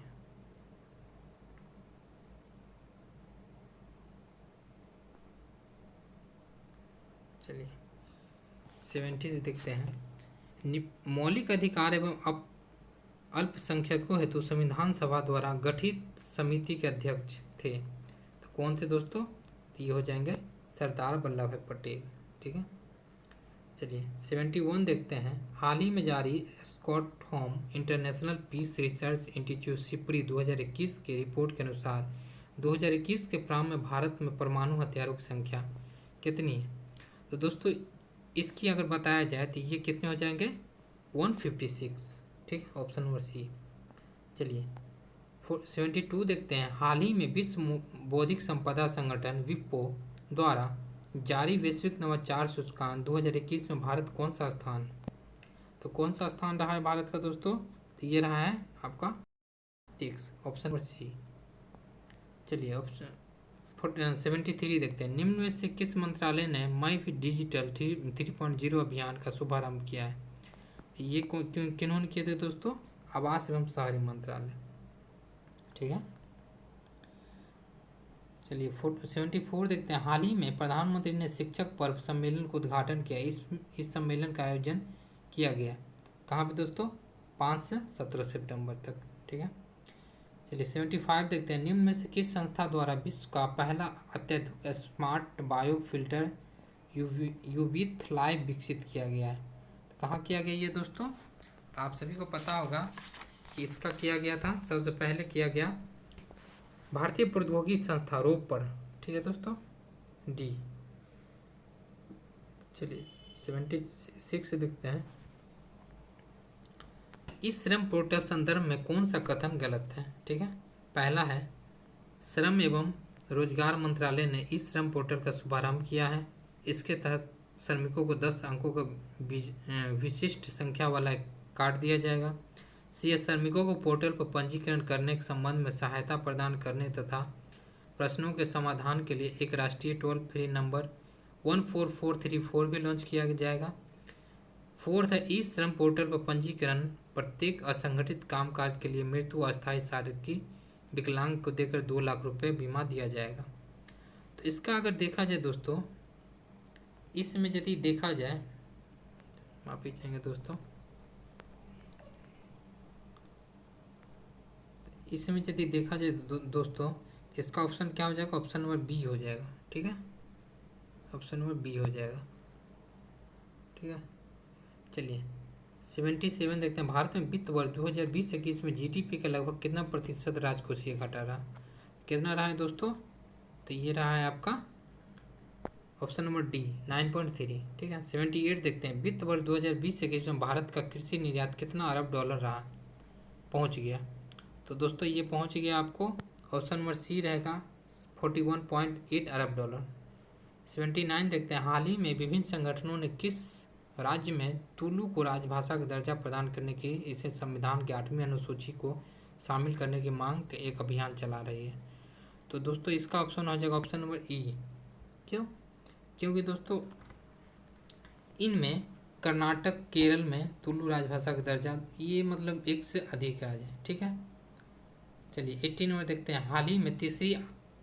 चलिए 70 से देखते हैं। मौलिक अधिकार एवं अल्पसंख्यकों हेतु संविधान सभा द्वारा गठित समिति के अध्यक्ष थे, तो कौन थे दोस्तों? तो ये हो जाएंगे सरदार वल्लभ भाई पटेल। ठीक है, चलिए 71 देखते हैं। हाल ही में जारी Stockholm International Peace Research Institute SIPRI 2021 के रिपोर्ट के अनुसार 2021 के प्रारंभ में भारत में परमाणु हथियारों की संख्या कितनी है? तो दोस्तों इसकी अगर बताया जाए तो ये कितने हो जाएंगे? 156। ठीक है, ऑप्शन नंबर सी। चलिए 72 देखते हैं। हाल ही में विश्व बौद्धिक संपदा संगठन विप्पो द्वारा जारी वैश्विक नवाचार सूचकांक 2021 में भारत कौन सा स्थान? तो कौन सा स्थान रहा है भारत का दोस्तों? तो ये रहा है आपका 6, ऑप्शन नंबर सी। चलिए ऑप्शन 73 देखते हैं। निम्न में से किस मंत्रालय ने मई भी डिजिटल 3.0 अभियान का शुभारंभ किया है? ये किन्होंने किए थे दोस्तों? आवास एवं शहरी मंत्रालय। ठीक है, चलिए 74 देखते हैं। हाल ही में प्रधानमंत्री ने शिक्षक पर्व सम्मेलन का उद्घाटन किया। इस सम्मेलन का आयोजन किया गया कहाँ पे दोस्तों? 5 से 17 सितंबर तक। ठीक है, चलिए 75 देखते हैं। निम्न में से किस संस्था द्वारा विश्व का पहला अत्यधिक स्मार्ट बायो फिल्टर यूविथ लाइव विकसित किया गया है? तो कहाँ किया गया ये दोस्तों? तो आप सभी को पता होगा कि इसका किया गया था, सबसे पहले किया गया भारतीय प्रौद्योगिकी संस्था रोपड़। ठीक है दोस्तों, डी। चलिए 76 देखते हैं। इस श्रम पोर्टल संदर्भ में कौन सा कथन गलत है? ठीक है, पहला है श्रम एवं रोजगार मंत्रालय ने इस श्रम पोर्टल का शुभारंभ किया है। इसके तहत श्रमिकों को 10 अंकों का विशिष्ट संख्या वाला कार्ड दिया जाएगा। सी, श्रमिकों को पोर्टल पर पंजीकरण करने के संबंध में सहायता प्रदान करने तथा प्रश्नों के समाधान के लिए एक राष्ट्रीय टोल फ्री नंबर 14434 भी लॉन्च किया जाएगा। 4 है, इस श्रम पोर्टल पर पंजीकरण प्रत्येक असंगठित कामकाज के लिए मृत्यु अस्थायी शारीरिक विकलांग को देकर 2 लाख रुपए बीमा दिया जाएगा। तो इसका अगर देखा जाए दोस्तों, इसमें यदि देखा जाए, माफी चाहेंगे दोस्तों, इसमें यदि देखा जाए दोस्तों, इसका ऑप्शन क्या हो जाएगा? ऑप्शन नंबर बी हो जाएगा। ठीक है, ऑप्शन नंबर बी हो जाएगा। ठीक है, चलिए 77 देखते हैं। भारत में वित्त वर्ष 2020-21 में जीडीपी का लगभग कितना प्रतिशत राजकोषीय घाटा रहा? कितना रहा है दोस्तों? तो ये रहा है आपका ऑप्शन नंबर डी 9.3। ठीक है, 78 देखते हैं। वित्त वर्ष 2020-21 में भारत का कृषि निर्यात कितना अरब डॉलर रहा, पहुंच गया? तो दोस्तों ये पहुंच गया आपको, ऑप्शन नंबर सी रहेगा 41.8 अरब डॉलर। 79 देखते हैं, हाल ही में विभिन्न संगठनों ने किस राज्य में तुलु को राजभाषा का दर्जा प्रदान करने की इसे संविधान की 8वीं अनुसूची को शामिल करने की मांग एक अभियान चला रही है। तो दोस्तों इसका ऑप्शन हो जाएगा ऑप्शन नंबर ई। क्यों? क्योंकि दोस्तों इनमें कर्नाटक, केरल में तुलु राजभाषा का दर्जा ये मतलब एक से अधिक राज्य है। ठीक है, चलिए 18 नंबर देखते हैं, हाल ही में तीसरी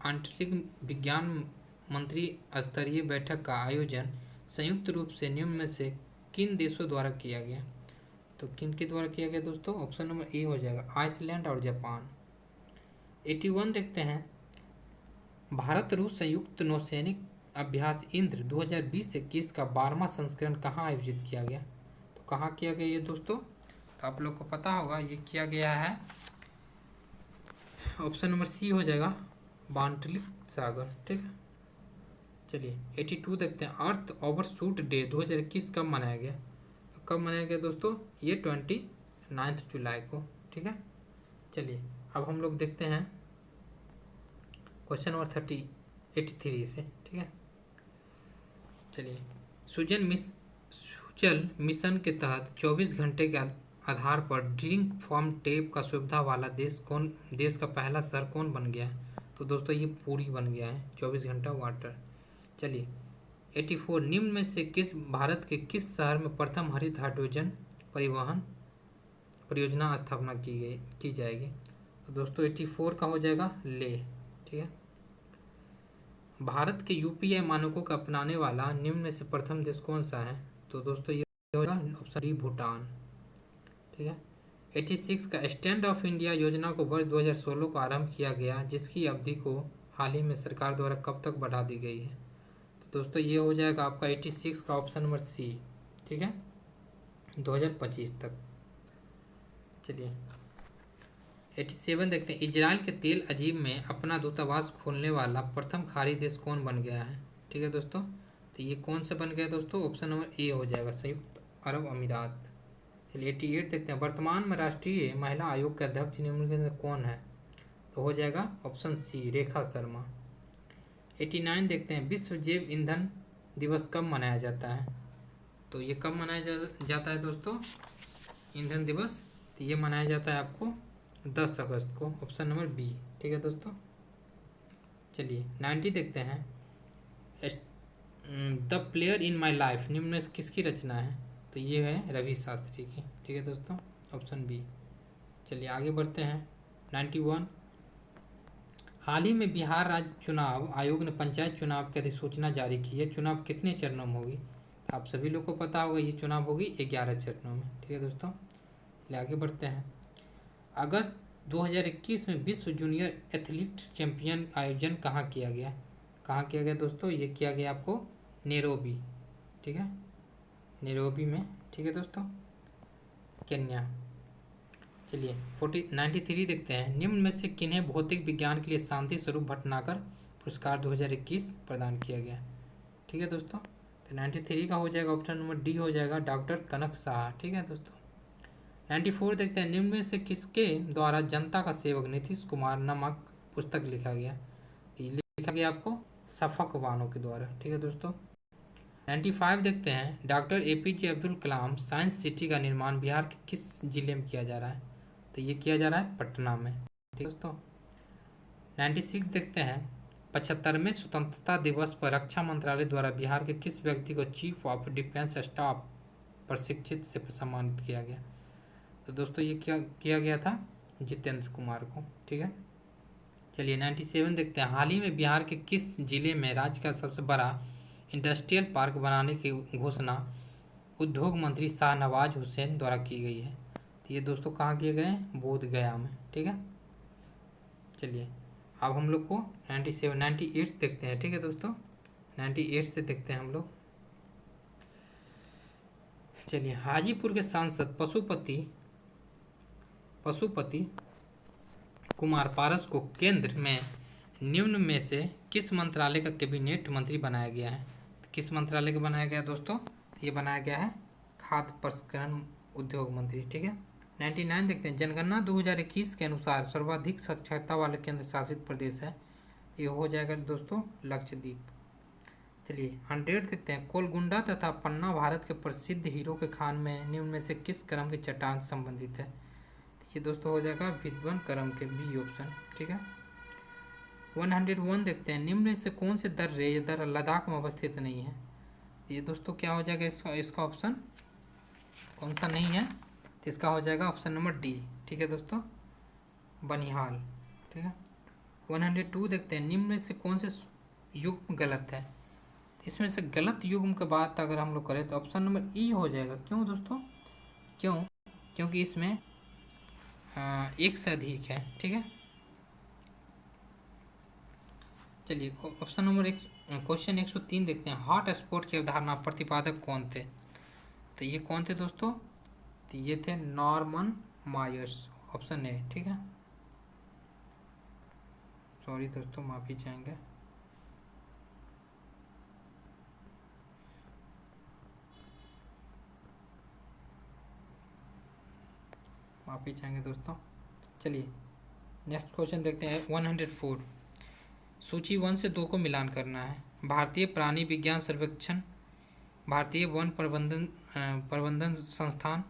आंतरिक विज्ञान मंत्री स्तरीय बैठक का आयोजन संयुक्त रूप से निम्न में से किन देशों द्वारा किया गया? तो किन के द्वारा किया गया दोस्तों? ऑप्शन नंबर ए हो जाएगा, आइसलैंड और जापान। 81 देखते हैं, भारत रूस संयुक्त नौसैनिक अभ्यास इंद्र 2020-21 का 12वां संस्करण कहाँ आयोजित किया गया? तो कहाँ किया गया ये दोस्तों? तो आप लोग को पता होगा ये किया गया है, ऑप्शन नंबर सी हो जाएगा, बाल्टिक सागर। ठीक है, चलिए 82 देखते हैं, अर्थ ओवरशूट डे 2021 कब मनाया गया? तो कब मनाया गया दोस्तों? ये 29 जुलाई को। ठीक है, चलिए अब हम लोग देखते हैं क्वेश्चन नंबर 83 से। ठीक है, चलिए सुजल मिशन के तहत 24 घंटे के आधार पर ड्रिंक फार्म टेप का सुविधा वाला देश का पहला शहर कौन बन गया है? तो दोस्तों ये पुरी बन गया है, 24 घंटा वाटर। चलिए 84, निम्न में से भारत के किस शहर में प्रथम हरित हाइड्रोजन परिवहन परियोजना स्थापना की जाएगी? तो दोस्तों 84 का हो जाएगा ले। ठीक है, भारत के यूपीआई मानकों को अपनाने वाला निम्न में से प्रथम देश कौन सा है? तो दोस्तों ये होगा ऑप्शन डी, भूटान। ठीक है, 86 का स्टैंड ऑफ इंडिया योजना को वर्ष 2016 को आरंभ किया गया, जिसकी अवधि को हाल ही में सरकार द्वारा कब तक बढ़ा दी गई है? तो दोस्तों ये हो जाएगा आपका 86 का ऑप्शन नंबर सी। ठीक है, 2025 तक। चलिए 87 देखते हैं, इजराइल के तेल अजीब में अपना दूतावास खोलने वाला प्रथम खाड़ी देश कौन बन गया है? ठीक है दोस्तों, तो ये कौन सा बन गया दोस्तों? ऑप्शन नंबर ए हो जाएगा, संयुक्त अरब अमीरात। चलिए 88 देखते हैं, वर्तमान में राष्ट्रीय महिला आयोग के अध्यक्ष निम्नलिखित में कौन है? तो हो जाएगा ऑप्शन सी, रेखा शर्मा। 89 देखते हैं, विश्व जैव ईंधन दिवस कब मनाया जाता है? तो ये कब मनाया जाता है दोस्तों ईंधन दिवस? तो ये मनाया जाता है आपको 10 अगस्त को, ऑप्शन नंबर बी। ठीक है दोस्तों, चलिए 90 देखते हैं, the player in my life निम्न में किसकी रचना है? तो ये है रवि शास्त्री की। ठीक है दोस्तों, ऑप्शन बी। चलिए आगे बढ़ते हैं, 91, हाल ही में बिहार राज्य चुनाव आयोग ने पंचायत चुनाव की अधिसूचना जारी की है, चुनाव कितने चरणों में होगी? आप सभी लोग को पता होगा ये चुनाव होगी 11 चरणों में। ठीक है दोस्तों, चलिए आगे बढ़ते हैं, अगस्त 2021 में विश्व जूनियर एथलीट्स चैंपियन आयोजन कहाँ किया गया? कहाँ किया गया दोस्तों? ये किया गया आपको नैरोबी। ठीक है, नैरोबी में। ठीक है दोस्तों, केन्या। चलिए 93 देखते हैं, निम्न में से किन्हें भौतिक विज्ञान के लिए शांति स्वरूप भटनागर पुरस्कार 2021 प्रदान किया गया? ठीक है दोस्तों, तो 93 का हो जाएगा ऑप्शन नंबर डी हो जाएगा, डॉक्टर कनक शाह। ठीक है दोस्तों, 94 देखते हैं, निम्न में से किसके द्वारा जनता का सेवक नीतीश कुमार नामक पुस्तक लिखा गया? ये लिखा गया आपको शफक वानो के द्वारा। ठीक है दोस्तों, 95 देखते हैं, doctor APJ Abdul Kalam science city का निर्माण बिहार के किस जिले में किया जा रहा है? तो ये किया जा रहा है पटना में। ठीक है दोस्तों, 96 देखते हैं, 75वें स्वतंत्रता दिवस पर रक्षा मंत्रालय द्वारा बिहार के किस व्यक्ति को चीफ ऑफ डिफेंस स्टाफ प्रशिक्षित से सम्मानित किया गया? तो दोस्तों ये क्या किया गया था? जितेंद्र कुमार को। ठीक है, चलिए 97 देखते हैं, हाल ही में बिहार के किस जिले में राज्य का सबसे बड़ा इंडस्ट्रियल पार्क बनाने की घोषणा उद्योग मंत्री शाहनवाज हुसैन द्वारा की गई है? तो ये दोस्तों कहाँ किए गए हैं? बोधगया में। ठीक है, चलिए अब हम लोग को 98 देखते हैं। ठीक है दोस्तों, 98 से देखते हैं हम लोग। चलिए, हाजीपुर के सांसद पशुपति कुमार पारस को केंद्र में निम्न में से किस मंत्रालय का कैबिनेट मंत्री बनाया गया है? किस मंत्रालय का बनाया गया दोस्तों? ये बनाया गया है खाद्य प्रसंस्करण उद्योग मंत्री। ठीक है, 99 देखते हैं, जनगणना 2021 के अनुसार सर्वाधिक साक्षरता वाले केंद्र शासित प्रदेश है? ये हो जाएगा दोस्तों लक्षद्वीप। चलिए 100 देखते हैं। कोलगुंडा तथा पन्ना भारत के प्रसिद्ध हीरो के खान में निम्न में से किस क्रम की चट्टान संबंधित है? ये दोस्तों हो जाएगा विद्वन क्रम के, बी ऑप्शन। ठीक है। 101 देखते हैं। निम्न में से कौन से दर्रे या दर्रा लद्दाख में अवस्थित नहीं है? ये दोस्तों क्या हो जाएगा इसका ऑप्शन कौन सा नहीं है? तो इसका हो जाएगा ऑप्शन नंबर डी। ठीक है दोस्तों, बनिहाल। ठीक है। 102 देखते हैं। निम्न में से कौन से युग्म गलत है? इसमें से गलत युग्म के बात अगर हम लोग करें तो ऑप्शन नंबर ई हो जाएगा। क्यों दोस्तों? क्योंकि इसमें एक से अधिक है। ठीक है। चलिए ऑप्शन नंबर एक, क्वेश्चन 103 देखते हैं। हॉट स्पॉट की अवधारणा प्रतिपादक कौन थे? तो ये कौन थे दोस्तों? तो ये थे नॉर्मन मायर्स, ऑप्शन ए। ठीक है। सॉरी दोस्तों, माफ़ी चाहेंगे। माफ़ी चाहेंगे दोस्तों। चलिए नेक्स्ट क्वेश्चन देखते हैं। 104, सूची 1 से 2 को मिलान करना है। भारतीय प्राणी विज्ञान सर्वेक्षण, भारतीय वन प्रबंधन संस्थान,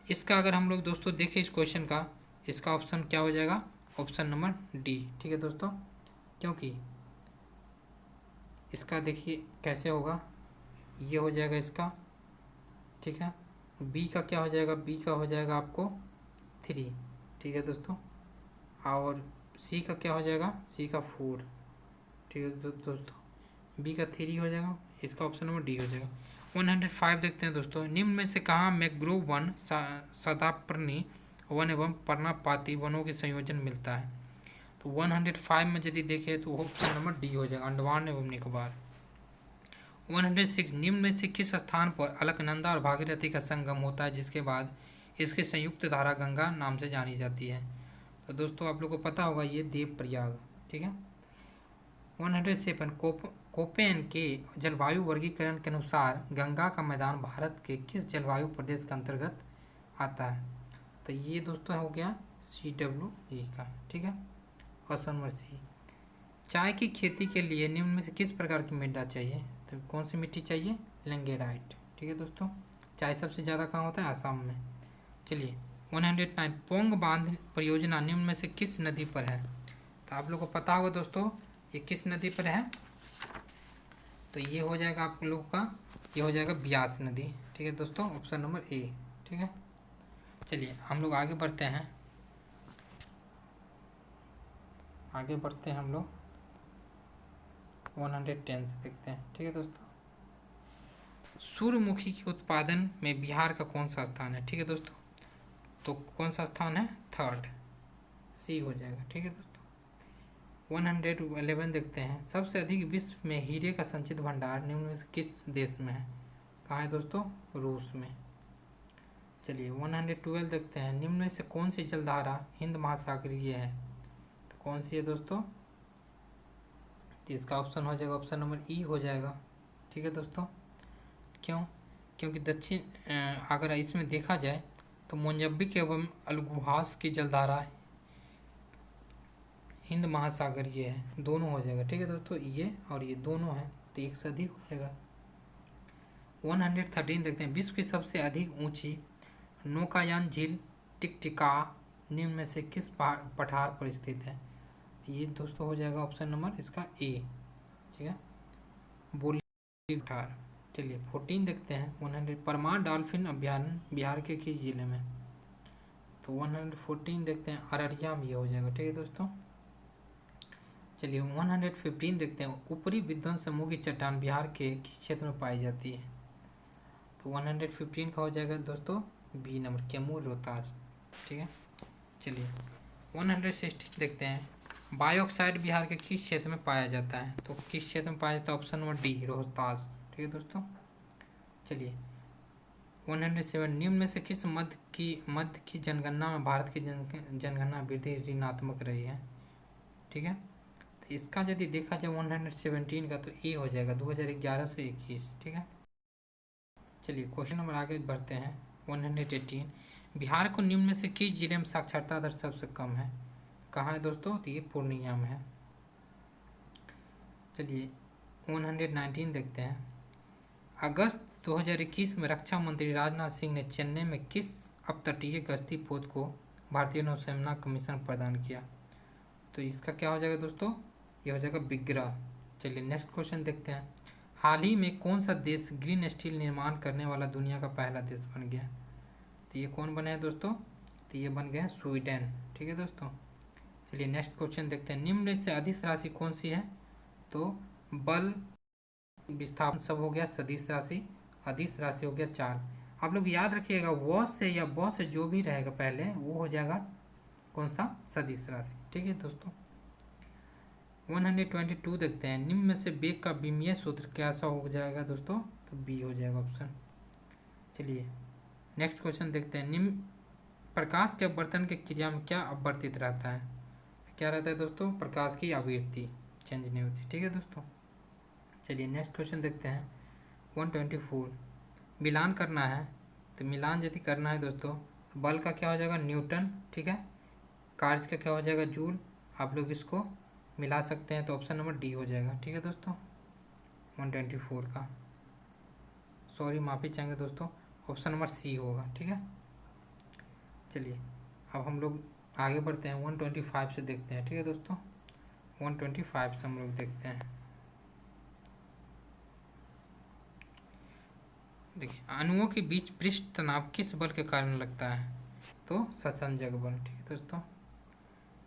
इसका अगर हम लोग दोस्तों देखें इस क्वेश्चन का, इसका ऑप्शन क्या हो जाएगा? Option number D. ठीक है दोस्तों, क्योंकि इसका देखिए कैसे होगा, ये हो जाएगा इसका। ठीक है। बी का क्या हो जाएगा? बी का हो जाएगा आपको 3। ठीक है दोस्तों। और सी का क्या हो जाएगा? सी का 4। ठीक है दोस्तों, बी का 3 हो जाएगा, इसका ऑप्शन नंबर डी हो जाएगा। 105 देखते हैं दोस्तों। निम्न में से कहाँ मैंग्रोव वन, सदापर्णी वन एवं पर्णपाती वनों के संयोजन मिलता है? तो 105 में यदि देखें तो ऑप्शन नंबर डी हो जाएगा, अंडमान एवं निकोबार। 106, निम्न में से किस स्थान पर अलकनंदा और भागीरथी का संगम होता है जिसके बाद इसकी संयुक्त धारा गंगा नाम से जानी जाती है? तो दोस्तों आप लोग को पता होगा ये देवप्रयाग। ठीक है। 107, कोपेन के जलवायु वर्गीकरण के अनुसार गंगा का मैदान भारत के किस जलवायु प्रदेश के अंतर्गत आता है? तो ये दोस्तों हो गया CWE का। ठीक है। Option number C. चाय की खेती के लिए निम्न में से किस प्रकार की मृदा चाहिए? तो कौन सी मिट्टी चाहिए? लैंगेराइट। ठीक है दोस्तों, चाय सबसे ज़्यादा कहाँ होता है? आसाम में। चलिए 109, पोंग बांध परियोजना निम्न में से किस नदी पर है? तो आप लोग को पता होगा दोस्तों ये किस नदी पर है? तो ये हो जाएगा आप लोगों का, ये हो जाएगा ब्यास नदी। ठीक है दोस्तों, ऑप्शन नंबर ए। ठीक है। चलिए हम लोग आगे बढ़ते हैं, हम लोग 110 से देखते हैं। ठीक है दोस्तों, सूर्यमुखी के उत्पादन में बिहार का कौन सा स्थान है? ठीक है दोस्तों, तो कौन सा स्थान है? 3rd, सी हो जाएगा। ठीक है दोस्तों। 111 देखते हैं। सबसे अधिक विश्व में हीरे का संचित भंडार निम्न में से किस देश में है? कहाँ है दोस्तों? रूस में। चलिए 112 देखते हैं। निम्न में से कौन सी जलधारा हिंद महासागरीय है? तो कौन सी है दोस्तों? तो इसका ऑप्शन हो जाएगा ऑप्शन नंबर ई हो जाएगा। ठीक है दोस्तों, क्योंकि दक्षिण अगर इसमें देखा जाए तो मोजम्बिक एवं अलगुहास की जलधारा हिंद महासागरीय है, दोनों हो जाएगा। ठीक है दोस्तों, ये और ये दोनों है तो एक से अधिक हो जाएगा। 113 देखते हैं। विश्व की सबसे अधिक ऊंची नौकायान झील टिकटिका निम्न में से किस पठार पर स्थित है? ये दोस्तों हो जाएगा ऑप्शन नंबर इसका ए। ठीक है, बोली पठार। चलिए 14 देखते हैं। 100, परमार डॉल्फिन अभ्यारण्य बिहार के किस जिले में? तो 114 देखते हैं, अररिया में ये हो जाएगा। ठीक है दोस्तों। चलिए 115 देखते हैं। ऊपरी विध्वंस समूह की चट्टान बिहार के किस क्षेत्र में पाई जाती है? तो 115 का हो जाएगा दोस्तों बी नंबर, कैमूर रोहतास। ठीक है। चलिए 116 देखते हैं। बायोक्साइड बिहार के किस क्षेत्र में पाया जाता है? तो किस क्षेत्र में पाया जाता है? Option number D, Rohtas. ठीक है दोस्तों। चलिए 107, निम्न में से किस मध्य की जनगणना में भारत की जनगणना वृद्धि ऋणात्मक रही है? ठीक है, तो इसका यदि देखा जाए 117 का तो ए हो जाएगा 2011 से 21। ठीक है। चलिए क्वेश्चन नंबर आगे बढ़ते हैं। 118, बिहार को निम्न में से किस जिले में साक्षरता दर सबसे कम है? कहाँ है दोस्तों? तो ये पूर्णिया में है। चलिए 119 देखते हैं। अगस्त 2021 में रक्षा मंत्री राजनाथ सिंह ने चेन्नई में किस अपतटीय गश्ती पोत को भारतीय नौसेना कमीशन प्रदान किया? तो इसका क्या हो जाएगा दोस्तों? ये हो जाएगा विग्रह। चलिए नेक्स्ट क्वेश्चन देखते हैं। हाल ही में कौन सा देश ग्रीन स्टील निर्माण करने वाला दुनिया का पहला देश बन गया? तो ये कौन बने हैं दोस्तों? तो ये बन गया स्वीडन। ठीक है दोस्तों। चलिए नेक्स्ट क्वेश्चन देखते हैं। निम्न से अदिश राशि कौन सी है? तो बल, विस्थापन सब हो गया सदिश राशि, अदिश राशि हो गया 4। आप लोग याद रखिएगा व से या ब से जो भी रहेगा पहले वो हो जाएगा कौन सा? सदिश राशि। ठीक है दोस्तों। 122 देखते हैं। निम्न में से वेग का विमीय सूत्र कैसा हो जाएगा दोस्तों? तो बी हो जाएगा ऑप्शन। चलिए नेक्स्ट क्वेश्चन देखते हैं। निम्न प्रकाश के अपवर्तन की क्रिया में क्या अपवर्तित रहता है? क्या रहता है दोस्तों? प्रकाश की आवृत्ति चेंज नहीं होती। ठीक है दोस्तों। चलिए नेक्स्ट क्वेश्चन देखते हैं। 124 मिलान करना है। तो मिलान यदि करना है दोस्तों तो बल का क्या हो जाएगा? न्यूटन। ठीक है। कार्य का क्या हो जाएगा? जूल। आप लोग इसको मिला सकते हैं तो ऑप्शन नंबर डी हो जाएगा। ठीक है दोस्तों। 124 का सॉरी माफ़ी चाहेंगे दोस्तों, ऑप्शन नंबर सी होगा। ठीक है। चलिए अब हम लोग आगे बढ़ते हैं। 125 से देखते हैं। ठीक है दोस्तों। 125 से हम लोग देखते हैं। देखिए अणुओं के बीच पृष्ठ तनाव किस बल के कारण लगता है? तो संसंजक बल। ठीक है दोस्तों।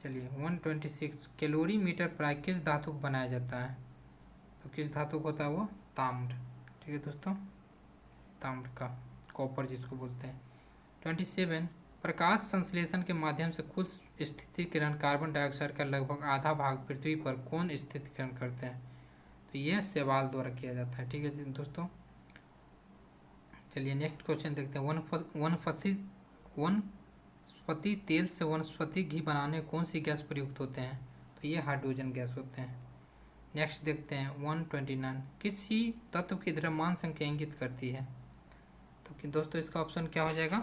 चलिए 126 कैलोरीमीटर प्राय किस धातु को बनाया जाता है? तो किस धातु को होता है वो? ताम्र। ठीक है दोस्तों। ताम्र का, कॉपर जिसको बोलते हैं। 27 प्रकाश संश्लेषण के माध्यम से कुल स्थितिकरण कार्बन डाइऑक्साइड का लगभग आधा भाग पृथ्वी पर कौन स्थितिकरण करते हैं? तो यह शैवाल द्वारा किया जाता है। ठीक है दोस्तों। चलिए नेक्स्ट क्वेश्चन देखते हैं। वनस्पति तेल से वनस्पति घी बनाने कौन सी गैस प्रयुक्त होते हैं? तो ये हाइड्रोजन गैस होते हैं। नेक्स्ट देखते हैं 129 किसी तत्व की द्रव्यमान संख्या इंगित करती है? तो दोस्तों इसका ऑप्शन क्या हो जाएगा?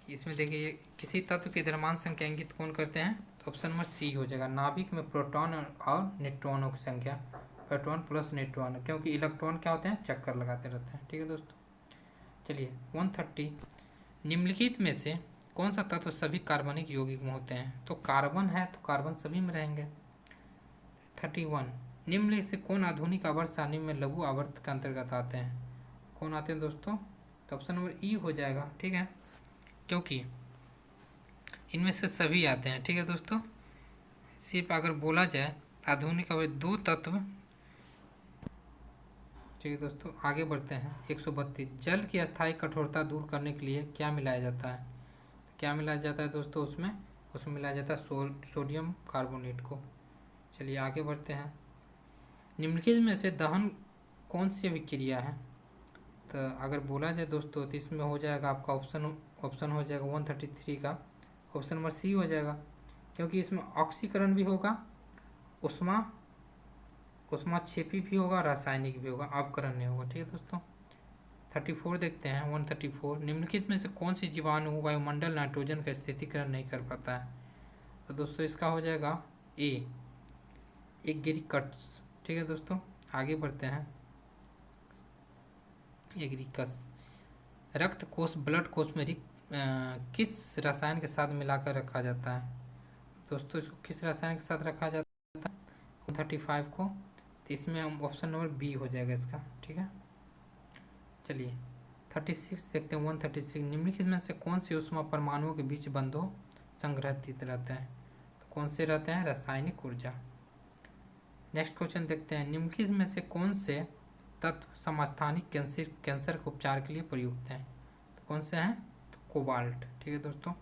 इसमें देखिए किसी तत्व की द्रव्यमान संख्या इंगित कौन करते हैं? तो ऑप्शन नंबर सी हो जाएगा। नाभिक में प्रोटॉन और न्यूट्रॉनों की संख्या, प्रोटॉन प्लस न्यूट्रॉन, क्योंकि इलेक्ट्रॉन क्या होते हैं? चक्कर लगाते रहते हैं। ठीक है दोस्तों। चलिए 130 निम्नलिखित में से कौन सा तत्व सभी कार्बनिक यौगिक में होते हैं? तो कार्बन है तो कार्बन सभी में रहेंगे। 31 निम्नलिखित से कौन आधुनिक आवर्त सारणी में लघु आवर्त के अंतर्गत आते हैं? कौन आते हैं दोस्तों? तो ऑप्शन नंबर ई हो जाएगा। ठीक है। क्योंकि इनमें से सभी आते हैं। ठीक है दोस्तों। सिर्फ अगर बोला जाए आधुनिक आवर्त दो तत्व। ठीक है दोस्तों आगे बढ़ते हैं। 132 जल की अस्थायी कठोरता दूर करने के लिए क्या मिलाया जाता है? क्या मिलाया जाता है दोस्तों? उसमें मिलाया जाता है सोडियम कार्बोनेट को। चलिए आगे बढ़ते हैं। निम्नलिखित में से दहन कौन सी अभिक्रिया है? तो अगर बोला जाए दोस्तों तो इसमें हो जाएगा आपका ऑप्शन हो जाएगा 133 का ऑप्शन नंबर सी हो जाएगा, क्योंकि इसमें ऑक्सीकरण भी होगा, उष्माक्षेपी भी होगा, रासायनिक भी होगा, अपकरण नहीं होगा। ठीक है दोस्तों। 34 देखते हैं। 134 निम्नलिखित में से कौन सी जीवाणु वायुमंडल नाइट्रोजन का स्थितिकरण नहीं कर पाता है? तो दोस्तों इसका हो जाएगा ए एग्रीकट्स। ठीक है दोस्तों आगे बढ़ते हैं। एग्रीकस रक्त कोष ब्लड कोष में किस रसायन के साथ मिलाकर रखा जाता है? दोस्तों इसको किस रसायन के साथ रखा जाता है? 35 को, तो इसमें हम ऑप्शन नंबर बी हो जाएगा इसका। ठीक है। चलिए 36 देखते हैं। 136 निम्नलिखित में से कौन सी ऊष्मा परमाणुओं के बीच बंधों संग्रहित रहता है? तो कौन से रहते हैं? रासायनिक ऊर्जा। नेक्स्ट क्वेश्चन देखते हैं। निम्नलिखित में से कौन से तत्व समस्थानिक कैंसर के उपचार के लिए प्रयुक्त हैं? तो कौन से हैं? तो कोबाल्ट। ठीक है दोस्तों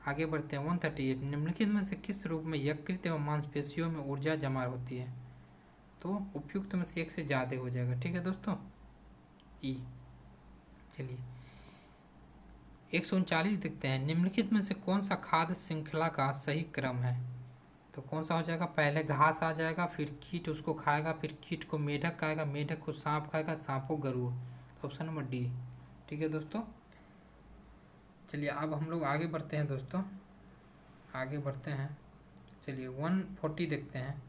आगे बढ़ते हैं। 138 निम्नलिखित में से किस रूप में यकृत एवं मांसपेशियों में ऊर्जा जमा होती है? तो उपयुक्त में से एक से ज़्यादा हो जाएगा। ठीक है दोस्तों ई। चलिए 139 देखते हैं। निम्नलिखित में से कौन सा खाद्य श्रृंखला का सही क्रम है? तो कौन सा हो जाएगा? पहले घास आ जाएगा, फिर कीट उसको खाएगा, फिर कीट को मेढक खाएगा, मेढक को सांप खाएगा, सांप को गरुड़। तो ऑप्शन नंबर डी। ठीक है दोस्तों। चलिए अब हम लोग आगे बढ़ते हैं दोस्तों, आगे बढ़ते हैं। चलिए 140 देखते हैं।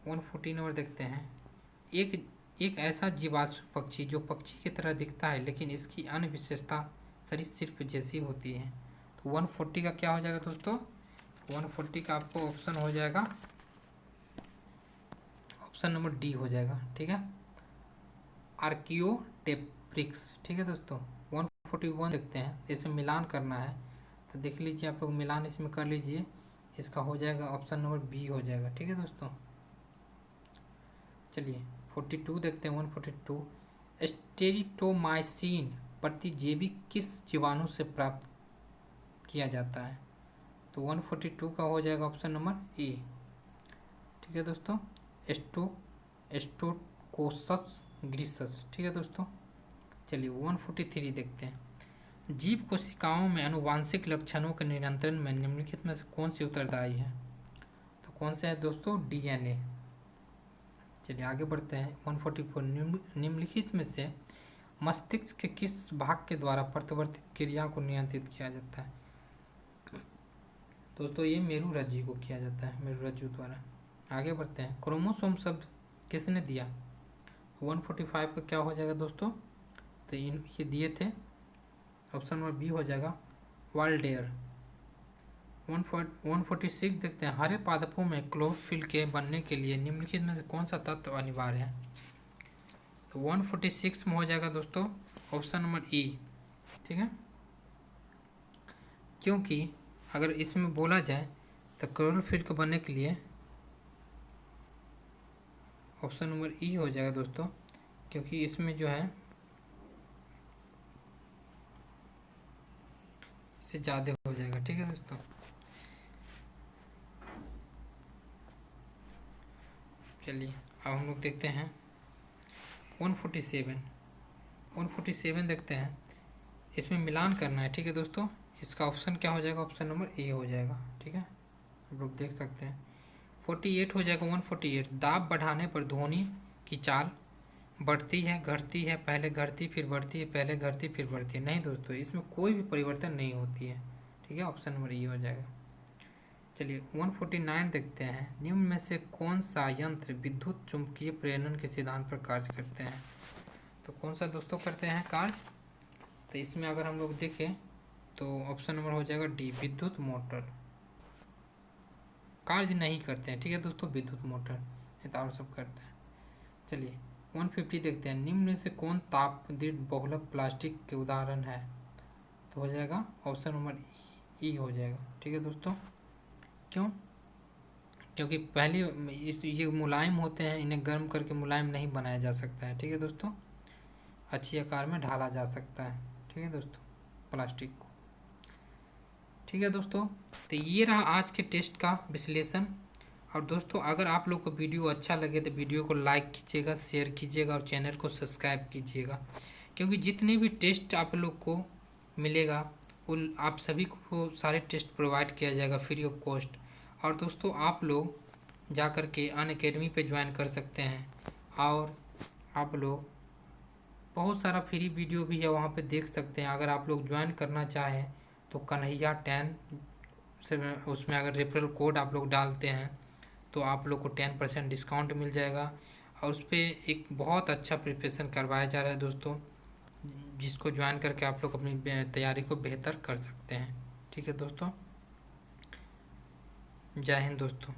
140 नंबर देखते हैं। एक ऐसा जीवाश्म पक्षी जो पक्षी की तरह दिखता है लेकिन इसकी अन्य विशेषता सरीसृप जैसी होती है। तो 140 का क्या हो जाएगा दोस्तों? 140 का आपको ऑप्शन हो जाएगा, ऑप्शन नंबर डी हो जाएगा। ठीक है, आर्कियोटेप्रिक्स। ठीक है दोस्तों, 141 देखते हैं, इसमें मिलान करना है तो देख लीजिए आप लोग, मिलान इसमें कर लीजिए, इसका हो जाएगा ऑप्शन नंबर बी हो जाएगा। ठीक है दोस्तों, चलिए 42 देखते हैं। 142, स्टेरिटोमाइसिन प्रतिजैवी किस जीवाणु से प्राप्त किया जाता है? तो 142 का हो जाएगा ऑप्शन नंबर ए। ठीक है दोस्तों, एस्टोकोसस ग्रीसस। ठीक है दोस्तों, चलिए 143 देखते हैं। जीव कोशिकाओं में अनुवांशिक लक्षणों के नियंत्रण में निम्नलिखित में से कौन सी उत्तरदायी है? तो कौन सा है दोस्तों? डीएनए। चलिए आगे बढ़ते हैं। 144, निम्नलिखित में से मस्तिष्क के किस भाग के द्वारा प्रतिवर्तित क्रिया को नियंत्रित किया जाता है? दोस्तों ये मेरुरज्जु को किया जाता है, मेरुरज्जु द्वारा। आगे बढ़ते हैं। क्रोमोसोम शब्द किसने दिया? 145 का क्या हो जाएगा दोस्तों? तो ये दिए थे, ऑप्शन नंबर बी हो जाएगा, वाल्डेयर। 146 देखते हैं। हरे पादपों में क्लोरोफिल के बनने के लिए निम्नलिखित में से कौन सा तत्व अनिवार्य है? तो 146 में हो जाएगा दोस्तों ऑप्शन नंबर ई। ठीक है, क्योंकि अगर इसमें बोला जाए तो क्लोरोफिल के बनने के लिए ऑप्शन नंबर ई हो जाएगा दोस्तों, क्योंकि इसमें जो है इससे ज़्यादा हो जाएगा। ठीक है दोस्तों, चलिए अब हम लोग देखते हैं 147 देखते हैं, इसमें मिलान करना है। ठीक है दोस्तों, इसका ऑप्शन क्या हो जाएगा? ऑप्शन नंबर ए हो जाएगा। ठीक है, आप लोग देख सकते हैं। 48 हो जाएगा 148, दाब बढ़ाने पर ध्वनि की चाल बढ़ती है घटती है, पहले घटती फिर बढ़ती है, पहले घटती फिर बढ़ती है? नहीं दोस्तों, इसमें कोई भी परिवर्तन नहीं होती है। ठीक है, ऑप्शन नंबर ए हो जाएगा। चलिए 149 देखते हैं। निम्न में से कौन सा यंत्र विद्युत चुंबकीय प्रेरण के सिद्धांत पर कार्य करते हैं? तो कौन सा दोस्तों करते हैं कार्य? तो इसमें अगर हम लोग देखें तो ऑप्शन नंबर हो जाएगा डी, विद्युत मोटर। कार्य नहीं करते हैं। ठीक है दोस्तों, विद्युत मोटर ये तो और सब करते हैं। चलिए 150 देखते हैं। निम्न में से कौन ताप दृढ़ बहुलक प्लास्टिक के उदाहरण है? तो हो जाएगा ऑप्शन नंबर ई हो जाएगा। ठीक है दोस्तों, क्यों? क्योंकि पहले ये मुलायम होते हैं, इन्हें गर्म करके मुलायम नहीं बनाया जा सकता है। ठीक है दोस्तों, अच्छी आकार में ढाला जा सकता है। ठीक है दोस्तों, प्लास्टिक को। ठीक है दोस्तों, तो ये रहा आज के टेस्ट का विश्लेषण। और दोस्तों अगर आप लोग को वीडियो अच्छा लगे तो वीडियो को लाइक कीजिएगा, शेयर कीजिएगा और चैनल को सब्सक्राइब कीजिएगा, क्योंकि जितने भी टेस्ट आप लोग को मिलेगा वो आप सभी को सारे टेस्ट प्रोवाइड किया जाएगा फ्री ऑफ कॉस्ट। और दोस्तों आप लोग जा कर के अनअकैडमी पे ज्वाइन कर सकते हैं, और आप लोग बहुत सारा फ्री वीडियो भी है वहाँ पे देख सकते हैं। अगर आप लोग ज्वाइन करना चाहें तो कन्हैया 10 से उसमें अगर रेफरल कोड आप लोग डालते हैं तो आप लोग को 10% डिस्काउंट मिल जाएगा। और उस पर एक बहुत अच्छा प्रिपरेशन करवाया जा रहा है दोस्तों, जिसको ज्वाइन करके आप लोग अपनी तैयारी को बेहतर कर सकते हैं। ठीक है दोस्तों, जय हिंद दोस्तों।